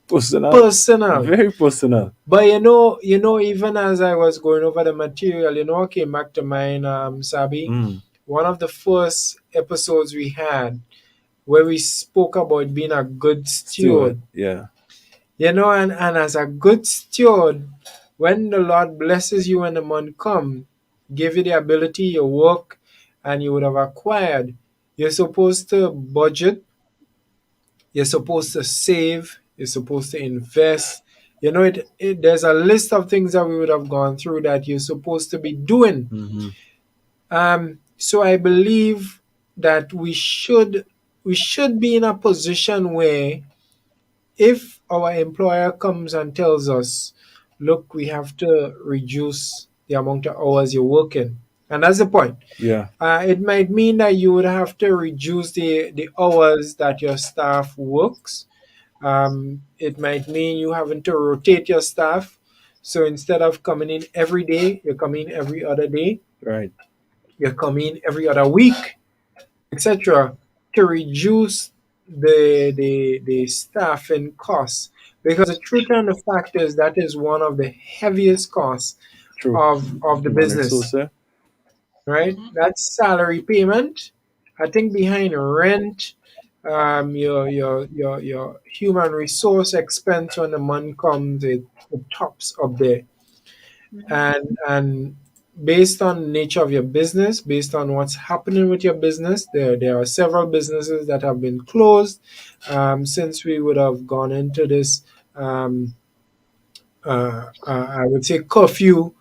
Personal. personal. Very personal. But even as I was going over the material, what came back to mind, Sabi, Mm. one of the first episodes we had where we spoke about being a good Steward. steward. Yeah. And as a good steward, when the Lord blesses you when the month come, give you the ability, your work, and you would have acquired, you're supposed to budget, you're supposed to save, you're supposed to invest. There's a list of things that we would have gone through that you're supposed to be doing. Hmm. So I believe that we should be in a position where if our employer comes and tells us, look, we have to reduce the amount of hours you're working, and that's the point. Yeah. It might mean that you would have to reduce the hours that your staff works. It might mean you having to rotate your staff. So instead of coming in every day, you're coming every other day, Right. you're coming every other week, etc., to reduce the staffing costs. Because the truth and the fact is that is one of the heaviest costs True. of the Human business, resource. Eh? right? That's salary payment. I think behind rent, your human resource expense when the month comes, it tops up there. And based on the nature of your business, based on what's happening with your business, there are several businesses that have been closed since we would have gone into this. Um, I would say curfew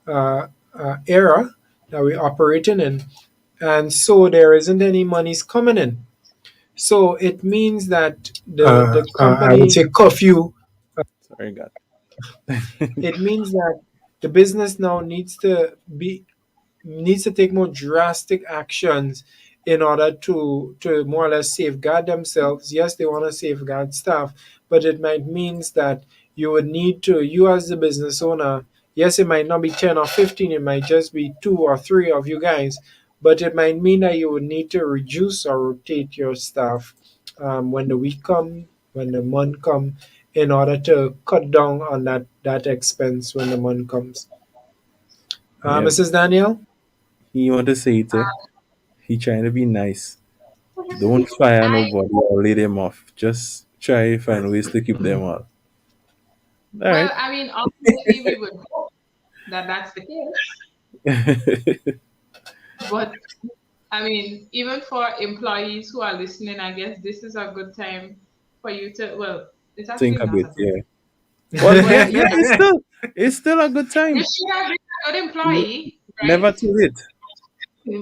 era that we're operating in, and so there isn't any monies coming in. So it means that the I would company, say curfew. Sorry, God. it means that the business now needs to take more drastic actions in order to more or less safeguard themselves. Yes, they want to safeguard staff, but it might means that you as the business owner, yes, it might not be 10 or 15, it might just be two or three of you guys, but it might mean that you would need to reduce or rotate your staff when the week come, when the month come, in order to cut down on that expense when the month comes. Yeah. Mrs. Daniel? He want to say it. He trying to be nice. Don't fire I nobody or lay them off. Just try find ways to keep them all. All right. well, I mean, ultimately, we would hope that that's the case. But I mean, even for employees who are listening, I guess this is a good time for you to. Well, it's Think actually a not bit. a good Yeah. time. Well, But yeah, yeah. It's still a good you time. should have been a good employee, right? Never too late.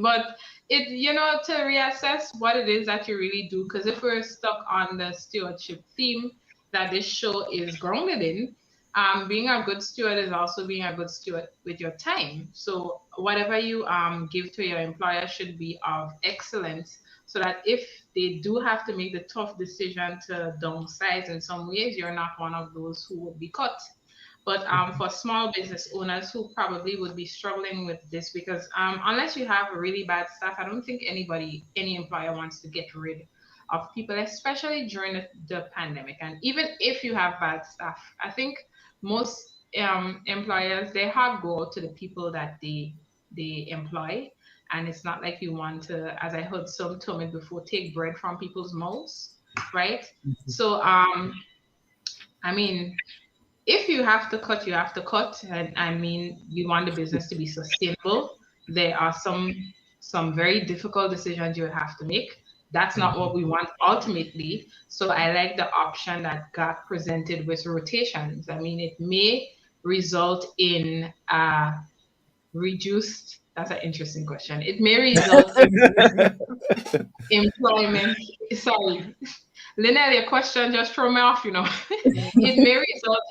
But to reassess what it is that you really do. Because if we're stuck on the stewardship theme that this show is grounded in, being a good steward is also being a good steward with your time. So whatever you give to your employer should be of excellence, so that if they do have to make the tough decision to downsize in some ways, you're not one of those who would be cut. But for small business owners who probably would be struggling with this, because unless you have really bad staff, I don't think any employer wants to get rid of people, especially during the pandemic. And even if you have bad staff, I think most employers, they have go to the people that they employ. And it's not like you want to, as I heard some told me before, take bread from people's mouths, right? So I mean, if you have to cut, you have to cut. And I mean, you want the business to be sustainable. There are some very difficult decisions you have to make. That's not what we want ultimately. So I like the option that got presented with rotations. I mean, it may result in reduced. That's an interesting question. It may result in employment. Sorry, Linnell, your question just threw me off. It may result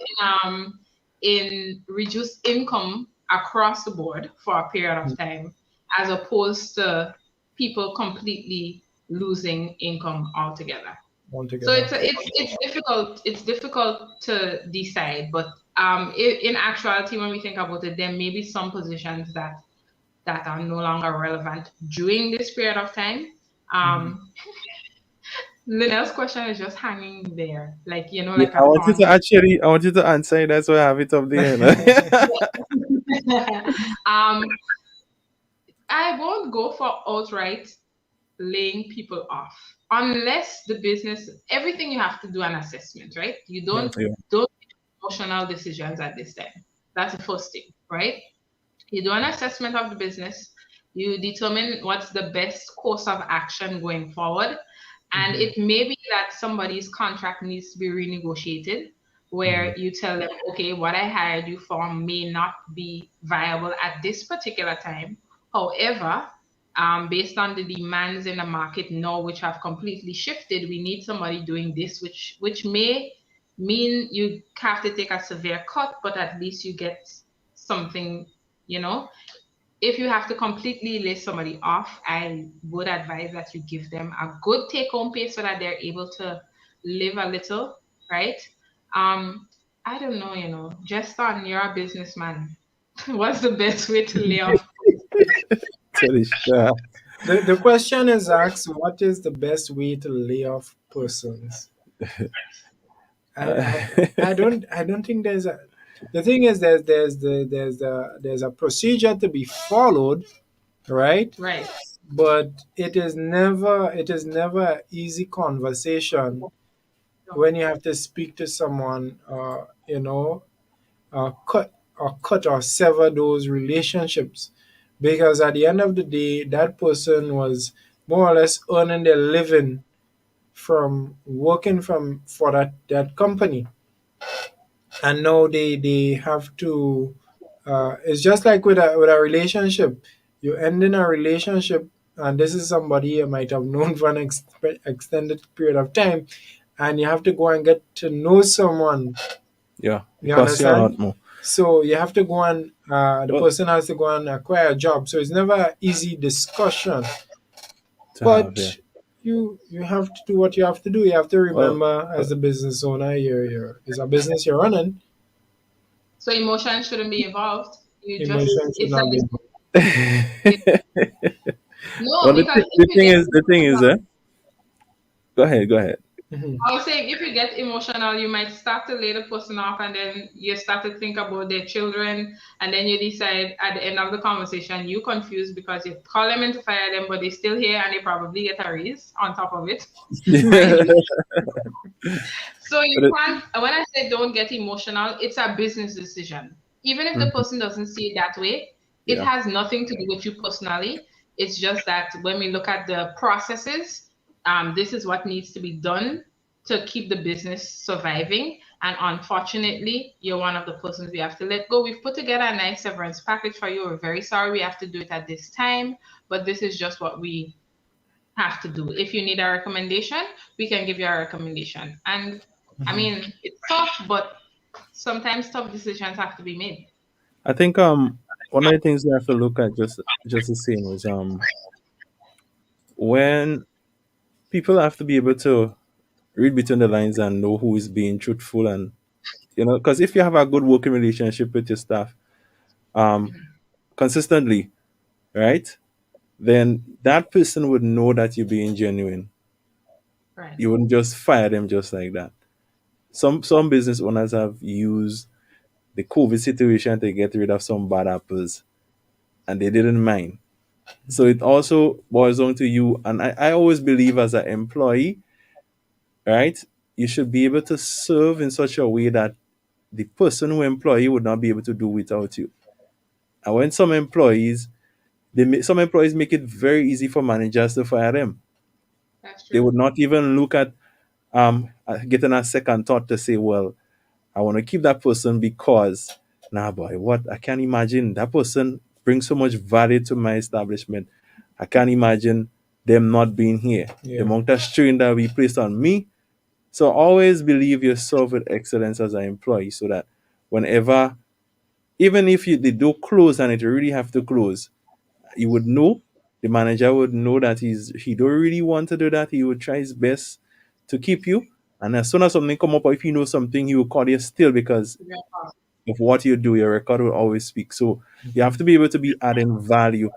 in reduced income across the board for a period of time, as opposed to people completely losing income altogether. So it's difficult. It's difficult to decide, but in actuality, when we think about it, there may be some positions that are no longer relevant during this period of time. Linnell's question is just hanging there, like like I a want you to thorn. I want you to answer it. That's why I have it up there. I won't go for outright laying people off unless the business. Everything you have to do an assessment, right? You don't Yeah. don't make emotional decisions at this time. That's the first thing, right? You do an assessment of the business. You determine what's the best course of action going forward. And it may be that somebody's contract needs to be renegotiated, where you tell them, okay, what I hired you for may not be viable at this particular time. However, based on the demands in the market now, which have completely shifted, we need somebody doing this, which may mean you have to take a severe cut, but at least you get something, you know. If you have to completely lay somebody off, I would advise that you give them a good take-home pay so that they're able to live a little, right? I don't know, just on you're a businessman. What's the best way to lay off? Talisha. The question is asked, what is the best way to lay off persons? I don't think there's a. The thing is, there's a procedure to be followed, right? Right. But it is never an easy conversation No. when you have to speak to someone, cut or sever those relationships, because at the end of the day, that person was more or less earning their living from working for that company, and now they have to. It's just like with a relationship. You end in a relationship, and this is somebody you might have known for an extended period of time, and you have to go and get to know someone. Yeah. It You costs you a understand? lot more So you have to go and the but person has to go and acquire a job. So it's never an easy discussion. to have, yeah. But you have to do what you have to do. You have to Well, remember, uh, as a business owner, it's a business you're running. So emotion shouldn't be involved. Emotion should It's not be. no, because if you get the thing is, emotional, go ahead, go ahead. Mhm. I was saying, if you get emotional, you might start to lay the person off, and then you start to think about their children, and then you decide at the end of the conversation, you confused because you call them in to fire them, but they're still here and they probably get a raise on top of it, right? So you But it, can't, when I say don't get emotional, it's a business decision. Even if the Mhm. person doesn't see it that way, it Yeah. has nothing to do with you personally. It's just that when we look at the processes, this is what needs to be done to keep the business surviving. And unfortunately, you're one of the persons we have to let go. We've put together a nice severance package for you. We're very sorry we have to do it at this time, but this is just what we have to do. If you need a recommendation, we can give you a recommendation. And I mean, it's tough, but sometimes tough decisions have to be made. I think one of the things you have to look at just the same is when people have to be able to read between the lines and know who is being truthful, and because if you have a good working relationship with your staff um consistently, right, then that person would know that you're being genuine. Right. You wouldn't just fire them just like that. Some business owners have used the COVID situation to get rid of some bad apples, and they didn't mind. So it also boils down to you. And I always believe as an employee, right, you should be able to serve in such a way that the person who employ you would not be able to do without you. And when some employees make it very easy for managers to fire them. That's They true. would not even look at getting a second thought to say, well, I want to keep that person because, nah, boy, what? I can't imagine that person brings so much value to my establishment. I can't imagine them not being here. The Yeah. amount of strain that we placed on me. So always believe you serve with excellence as an employee so that whenever, even if they do close and it really have to close, you would know, the manager would know that he don't really want to do that. He would try his best to keep you. And as soon as something come up, or if he knows something, he will call you still because Yeah. of what you do. Your record will always speak. So you have to be able to be adding value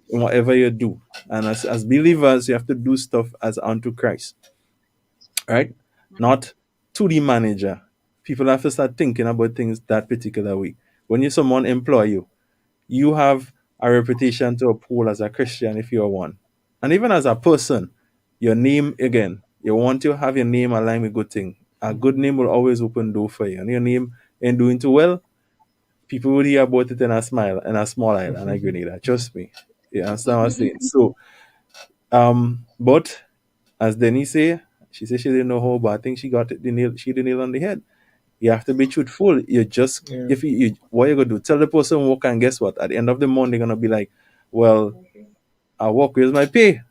in whatever you do. And as believers, you have to do stuff as unto Christ, right? Not to the manager. People have to start thinking about things that particular way. When you someone employ you, you have a reputation to uphold as a Christian if you're one. And even as a person, your name again, you want to have your name aligned with good thing. A good name will always open door for you. And your name ain't doing too well, people will hear about it in a smile, in a small island, like Grenada. Trust me. You understand what I'm saying? So but as Denise say, she said she didn't know how, but I think she got it the nail on the head. You have to be truthful. You just Yeah. if you what you gonna do? Tell the person work, and guess what? At the end of the month they're gonna be like, well, I work, where's my pay?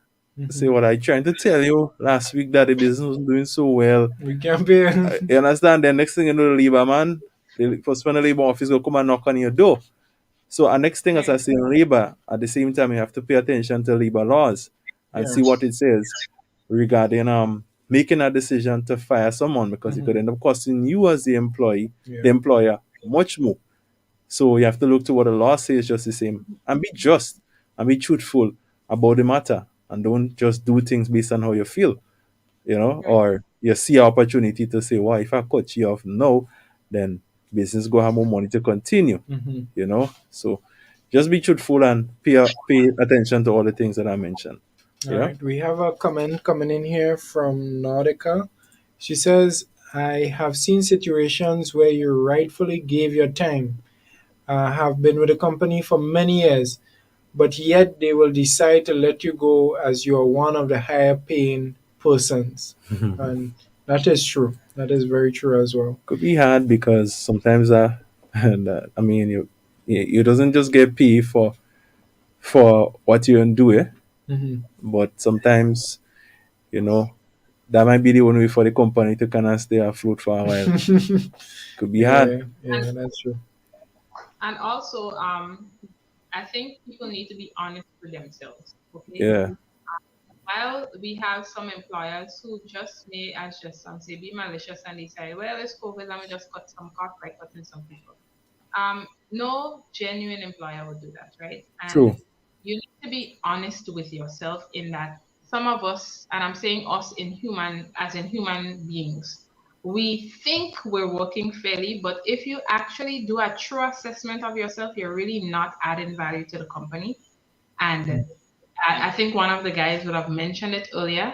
Say what I trying to tell you last week that the business was doing so well. We can be. You understand? Then next thing you know, the labor man, the first when the labor office will come and knock on your door. So our next thing, as I say in labor, at the same time you have to pay attention to labor laws and Yeah. see what it says regarding making a decision to fire someone, because it could end up costing you as the employee, Yeah. the employer, much more. So you have to look to what the law says just the same, and be just and be truthful about the matter, and don't just do things based on how you feel, Right. or you see an opportunity to say, well, if I cut you off now, then business go have more money to continue, So just be truthful and pay attention to all the things that I mentioned. All Yeah. right, we have a comment coming in here from Nautica. She says, I have seen situations where you rightfully gave your time, have been with the company for many years, but yet they will decide to let you go as you are one of the higher paying persons. And that is true. That is very true as well. Could be hard because sometimes and I mean you doesn't just get paid for what you do, Hmm. but sometimes you know that might be the only way for the company to kind of stay afloat for a while. Could be hard. Yeah, yeah, that's true. And also, I think people need to be honest with themselves. Okay. Yeah. While we have some employers who just may, as just some say, be malicious and they say, well, it's COVID, let me just cut some costs by cutting some people. No genuine employer would do that, right? True. And you need to be honest with yourself in that some of us, and I'm saying us in human, as in human beings, we think we're working fairly, but if you actually do a true assessment of yourself, you're really not adding value to the company. And I think one of the guys would have mentioned it earlier.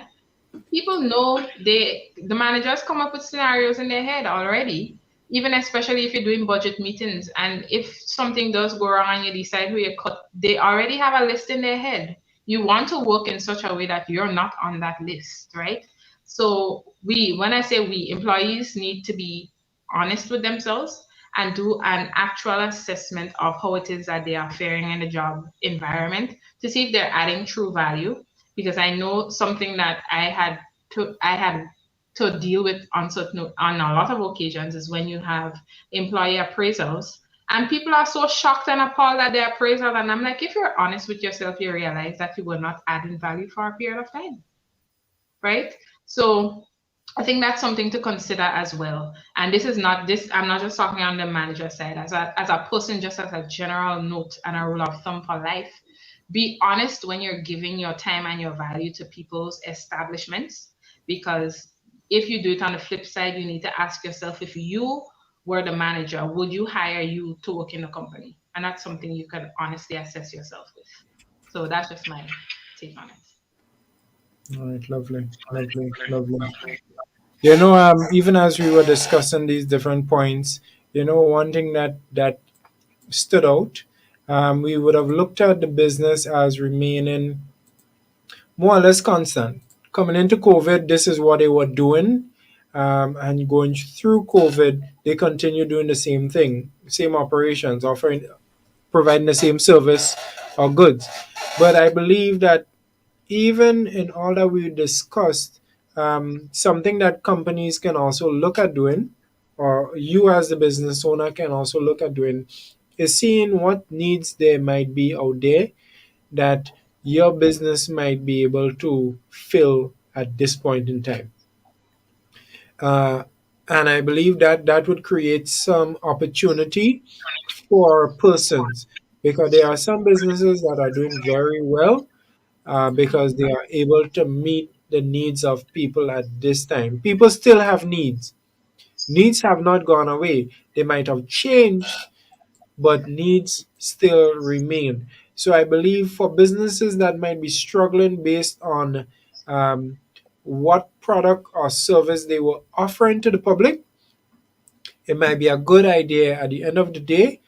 People know the managers come up with scenarios in their head already, even especially if you're doing budget meetings. And if something does go wrong and you decide who you cut, they already have a list in their head. You want to work in such a way that you're not on that list, right? So when I say we, employees need to be honest with themselves and do an actual assessment of how it is that they are faring in the job environment to see if they're adding true value. Because I know something that I had to deal with on a lot of occasions is when you have employee appraisals and people are so shocked and appalled at their appraisal. And I'm like, if you're honest with yourself, you realize that you were not adding value for a period of time, right? So I think that's something to consider as well. And this is not this, I'm not just talking on the manager side, as a person, just as a general note and a rule of thumb for life. Be honest when you're giving your time and your value to people's establishments, because if you do it on the flip side, you need to ask yourself, if you were the manager, would you hire you to work in the company? And that's something you can honestly assess yourself with. So that's just my take on it. All right, lovely, lovely, lovely. Even as we were discussing these different points, one thing that stood out, we would have looked at the business as remaining more or less constant. Coming into COVID, this is what they were doing, and going through COVID, they continue doing the same thing, same operations, providing the same service or goods. But I believe that even in all that we discussed, something that companies can also look at doing, or you as the business owner can also look at doing, is seeing what needs there might be out there that your business might be able to fill at this point in time. Uh, and I believe that that would create some opportunity for persons, because there are some businesses that are doing very well, because they are able to meet the needs of people at this time. People still have needs. Needs have not gone away. They might have changed, but needs still remain. So I believe for businesses that might be struggling based on um, what product or service they were offering to the public, it might be a good idea at the end of the day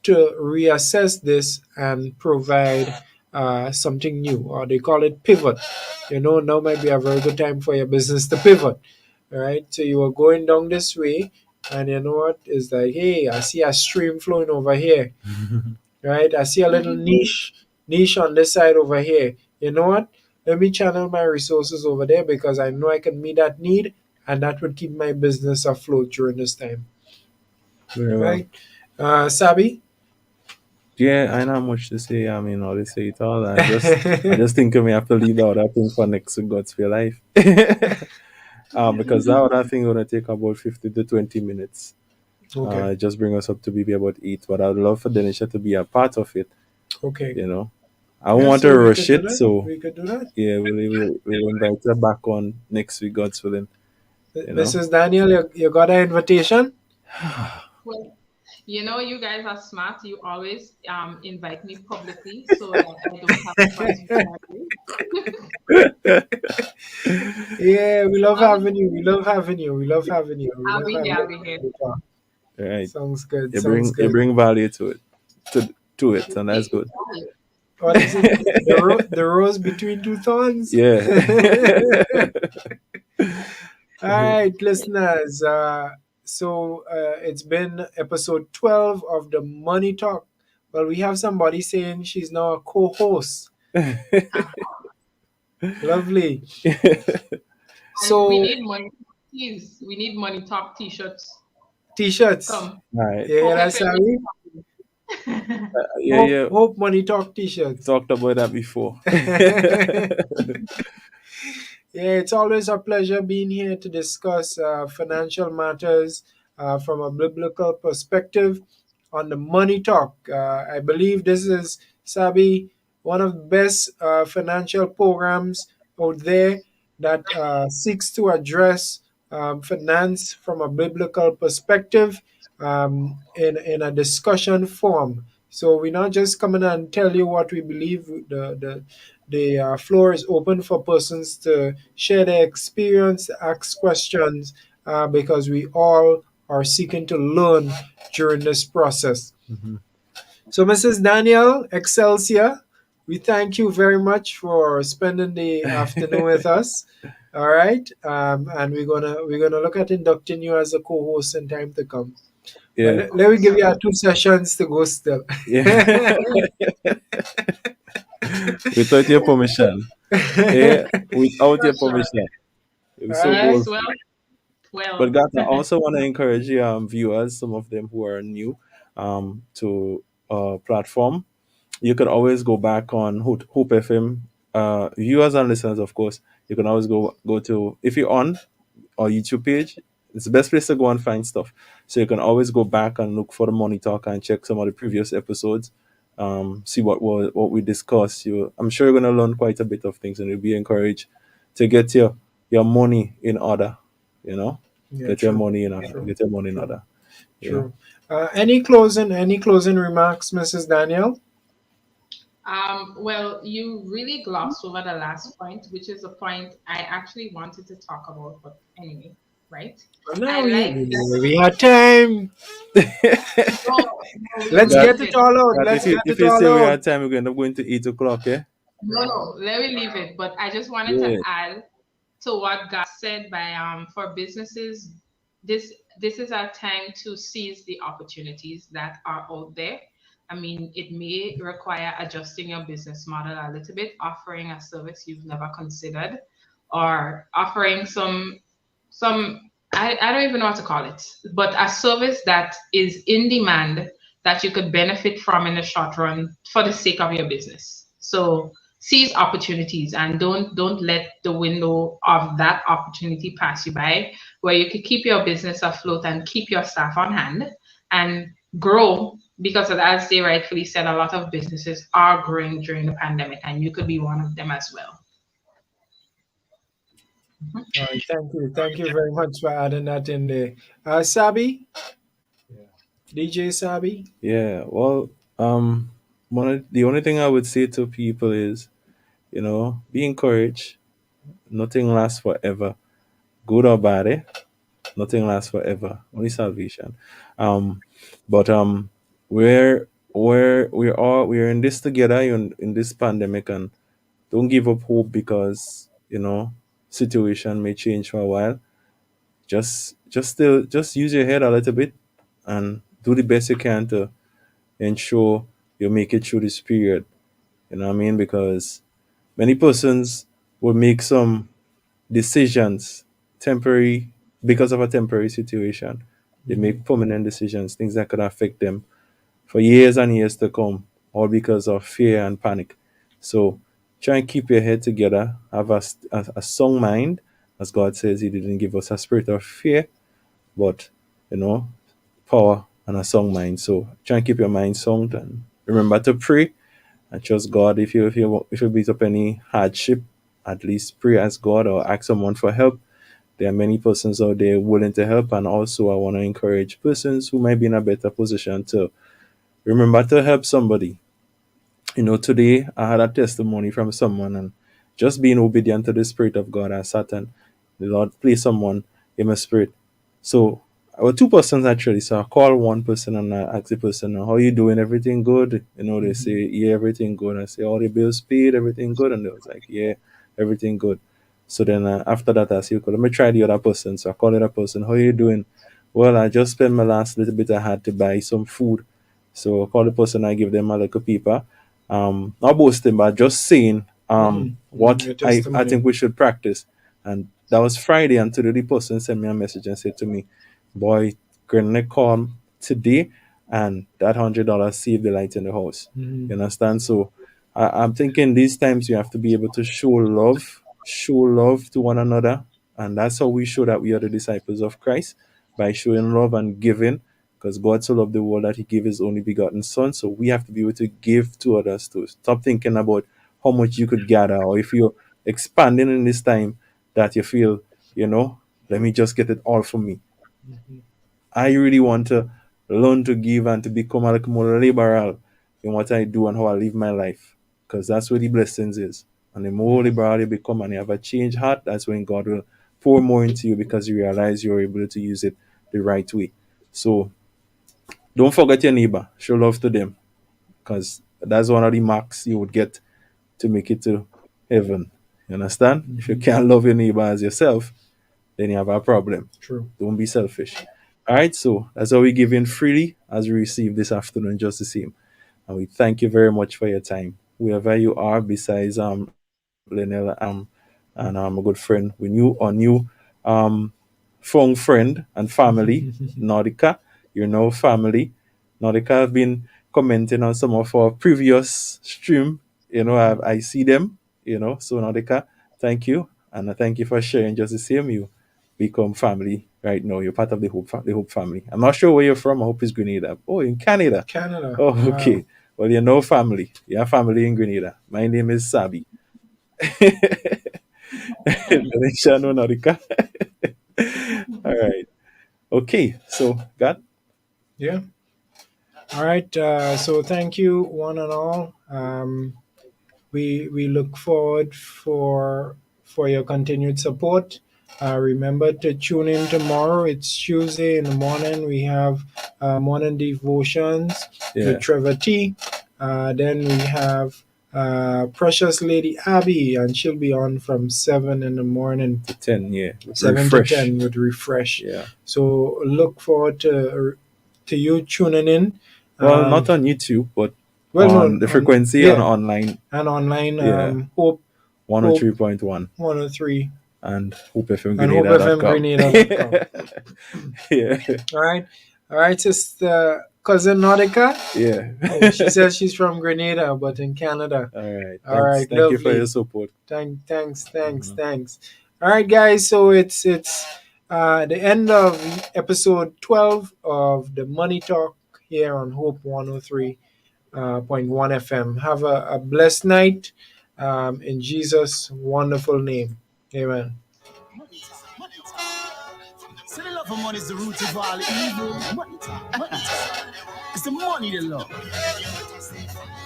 to reassess this and provide something new, or they call it pivot. Now might be a very good time for your business to pivot. All right, so you are going down this way, and you know what? It's like, hey, I see a stream flowing over here, right? I see a little niche on this side over here. You know what? Let me channel my resources over there because I know I can meet that need, and that would keep my business afloat during this time. Very well. Right? Sabi? Yeah, I know much to say. I mean, all they say it all. I just think we have to leave out that thing for next week, God's for life. Because that other thing gonna take about 50 to 20 minutes. Okay. Just bring us up to maybe about 8. But I'd love for Denisha to be a part of it. Okay. I don't Yeah, want so to we rush could do it, that. so We could do that. yeah, we'll invite her back on next week, God's willing. Mrs. Daniel, you got an invitation? Well, you guys are smart. You always invite me publicly so that I don't have to find Yeah, we love having you. We love having you. We love having you. We I'll love be having here. I'll be here. you. Right. Sounds good. You Sounds you good. bring value to it. To it, and that's good. What is it? The rose between two thorns? Yeah. All right, listeners. So it's been episode 12 of the Money Talk. Well, we have somebody saying she's now a co-host. Lovely. So we need money. Please, we need money talk t-shirts. T-shirts. Come. All right. Yeah, that's how we Yeah. hope Money Talk T-shirts. Talked about that before. Yeah, it's always a pleasure being here to discuss financial matters from a biblical perspective on the Money Talk. I believe this is, Sabi, one of the best financial programs out there that seeks to address finance from a biblical perspective, in a discussion form. So we're not just coming and tell you what we believe. The floor is open for persons to share their experience, ask questions, because we all are seeking to learn during this process. Mhm. So, Mrs. Danielle Excelsior, we thank you very much for spending the afternoon with us. All right, and we're gonna look at inducting you as a co-host in time to come. But Yeah, let me give you Awesome. 2 sessions to go still. yeah. Without your permission. Yeah, without For your sure. permission. It All was so right. Yes, good. well. But guys, I also want to encourage you, viewers, some of them who are new, to platform. You can always go back on Hoop FM. Viewers and listeners, of course, you can always go to, if you're on our YouTube page. It's the best place to go and find stuff. So you can always go back and look for the Money Talk and check some of the previous episodes. See what we discussed. I'm sure you're gonna learn quite a bit of things, and you'll be encouraged to get your money in order. You know, Yeah, get your true, money in order. true, Get your money in true, order. Yeah. true. Any closing remarks, Mrs. Daniel? Well, you really glossed over the last point, which is a point I actually wanted to talk about, but anyway, right? Well, now I we, like we, that. we had time. No, no, we Let's will That get leave it it. all out. that Let's get if it you all say we out. have time, we're gonna end up going to 8 o'clock. Eh? No, no, let me leave it. But I just wanted to Yeah. add to what God said by for businesses, this this is our time to seize the opportunities that are out there. I mean, it may require adjusting your business model a little bit, offering a service you've never considered, or offering some I don't even know what to call it, but a service that is in demand that you could benefit from in the short run for the sake of your business. So seize opportunities and don't let the window of that opportunity pass you by, where you could keep your business afloat and keep your staff on hand and grow, because as they rightfully said, a lot of businesses are growing during the pandemic and you could be one of them as well. All right, thank you. Thank you very much for adding that in there. Sabi, DJ Sabi. Yeah. Well, the only thing I would say to people is, be encouraged. Nothing lasts forever, good or bad. Nothing lasts forever. Only salvation. Um, but we're in this together in this pandemic, and don't give up hope because situation may change for a while. Just use your head a little bit and do the best you can to ensure you make it through this period. You know what I mean? Because many persons will make some decisions temporary because of a temporary situation. They Mhm. make permanent decisions, things that could affect them for years and years to come, all because of fear and panic. So try and keep your head together, have a sound mind, as God says He didn't give us a spirit of fear, but you know, power and a sound mind. So try and keep your mind sound and remember to pray and trust God. If you beat up any hardship, at least pray as God or ask someone for help. There are many persons out there willing to help, and also I want to encourage persons who might be in a better position to remember to help somebody. Today I had a testimony from someone, and just being obedient to the Spirit of God, I sat and the Lord placed someone in my spirit. So, well, two persons actually. So I called one person and I asked the person, "How you doing? Everything good?" They say, Mhm. "Yeah, everything good." I say, "All the bills paid, everything good?" And they was like, "Yeah, everything good." So then after that, I said, "Okay, let me try the other person." So I called the other person, "How you doing?" "Well, I just spent my last little bit I had to buy some food." So I called the person, I give them a little paper, not boasting, but just saying Mhm. Mhm. what Your I think testimony. we should practice. And that was Friday, and today the person sent me a message and said to me, "Boy, gonna call today, and that $100 saved the light in the house." Mhm. You understand? So I'm thinking these times you have to be able to show love to one another, and that's how we show that we are the disciples of Christ, by showing love and giving, because God so loved the world that He gave His only begotten Son. So we have to be able to give to others too. Stop thinking about how much you could gather, or if you're expanding in this time that you feel, let me just get it all for me. Mhm. I really want to learn to give and to become a little more liberal in what I do and how I live my life, because that's where the blessings is. And the more Mhm. liberal you become and you have a changed heart, that's when God will pour more into you because you realize you're able to use it the right way. So don't forget your neighbor. Show love to them, because that's one of the marks you would get to make it to heaven. You understand? If you can't love your neighbor as yourself, then you have a problem. True. Don't be selfish. All right, so that's how we give in freely as we receive this afternoon, just the same. And we thank you very much for your time. Wherever you are, besides Linnell and a good friend, we knew our new phone friend and family, Nordica. You're now family. Nordica have been commenting on some of our previous stream. I see them, So Nordica, thank you. And I thank you for sharing just the same. You become family right now. You're part of the Hope family. I'm not sure where you're from. I hope it's Grenada. Oh, in Canada. Canada. Oh, Wow. okay. Well, you know family. You have family in Grenada. My name is Sabi. Malaysia, no, Nordica. All right. Okay. So, God. Yeah. All right. So thank you, one and all. We look forward for your continued support. Remember to tune in tomorrow. It's Tuesday in the morning. We have morning devotions Yeah. with Trevor T. Then we have Precious Lady Abby, and she'll be on from 7 in the morning, 10, yeah. 7 Refresh. to 10 with Refresh. Yeah. So look forward to you tuning in. Well, not on YouTube, but Well, on the frequency yeah, on online and online. Yeah. Hope 103.1 103 and and hopefmgrenada.com. hopefmgrenada.com. Yeah. All right, sister cousin Nautica. Yeah. Oh, she says she's from Grenada, but in Canada. All right. All right, Thank you for lovely. your support. Thanks. All right, guys. So it's the end of episode 12 of the Money Talk here on Hope 103.1 FM. Have a blessed night in Jesus' wonderful name. Amen. So the love of money is the root of all evil. Money. It's the money they love.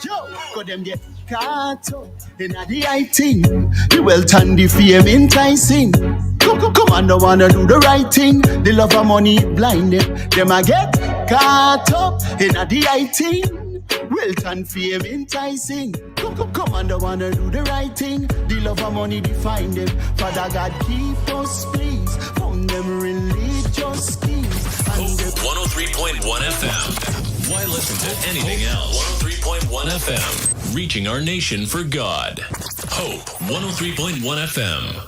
Yo, got them get caught up in the right thing. The wealth and the fame enticing. Come on, don't wanna do the right thing. The love of money blind them. Them a get caught up in the right thing. Wealth and fame enticing. Come on, don't wanna do the right thing. The love of money define them. Father God, keep us please from them religious schemes. Hope 103.1 FM. Why listen to anything else? 103.1 FM. Reaching our nation for God. Hope 103.1 FM.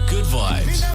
Good vibes.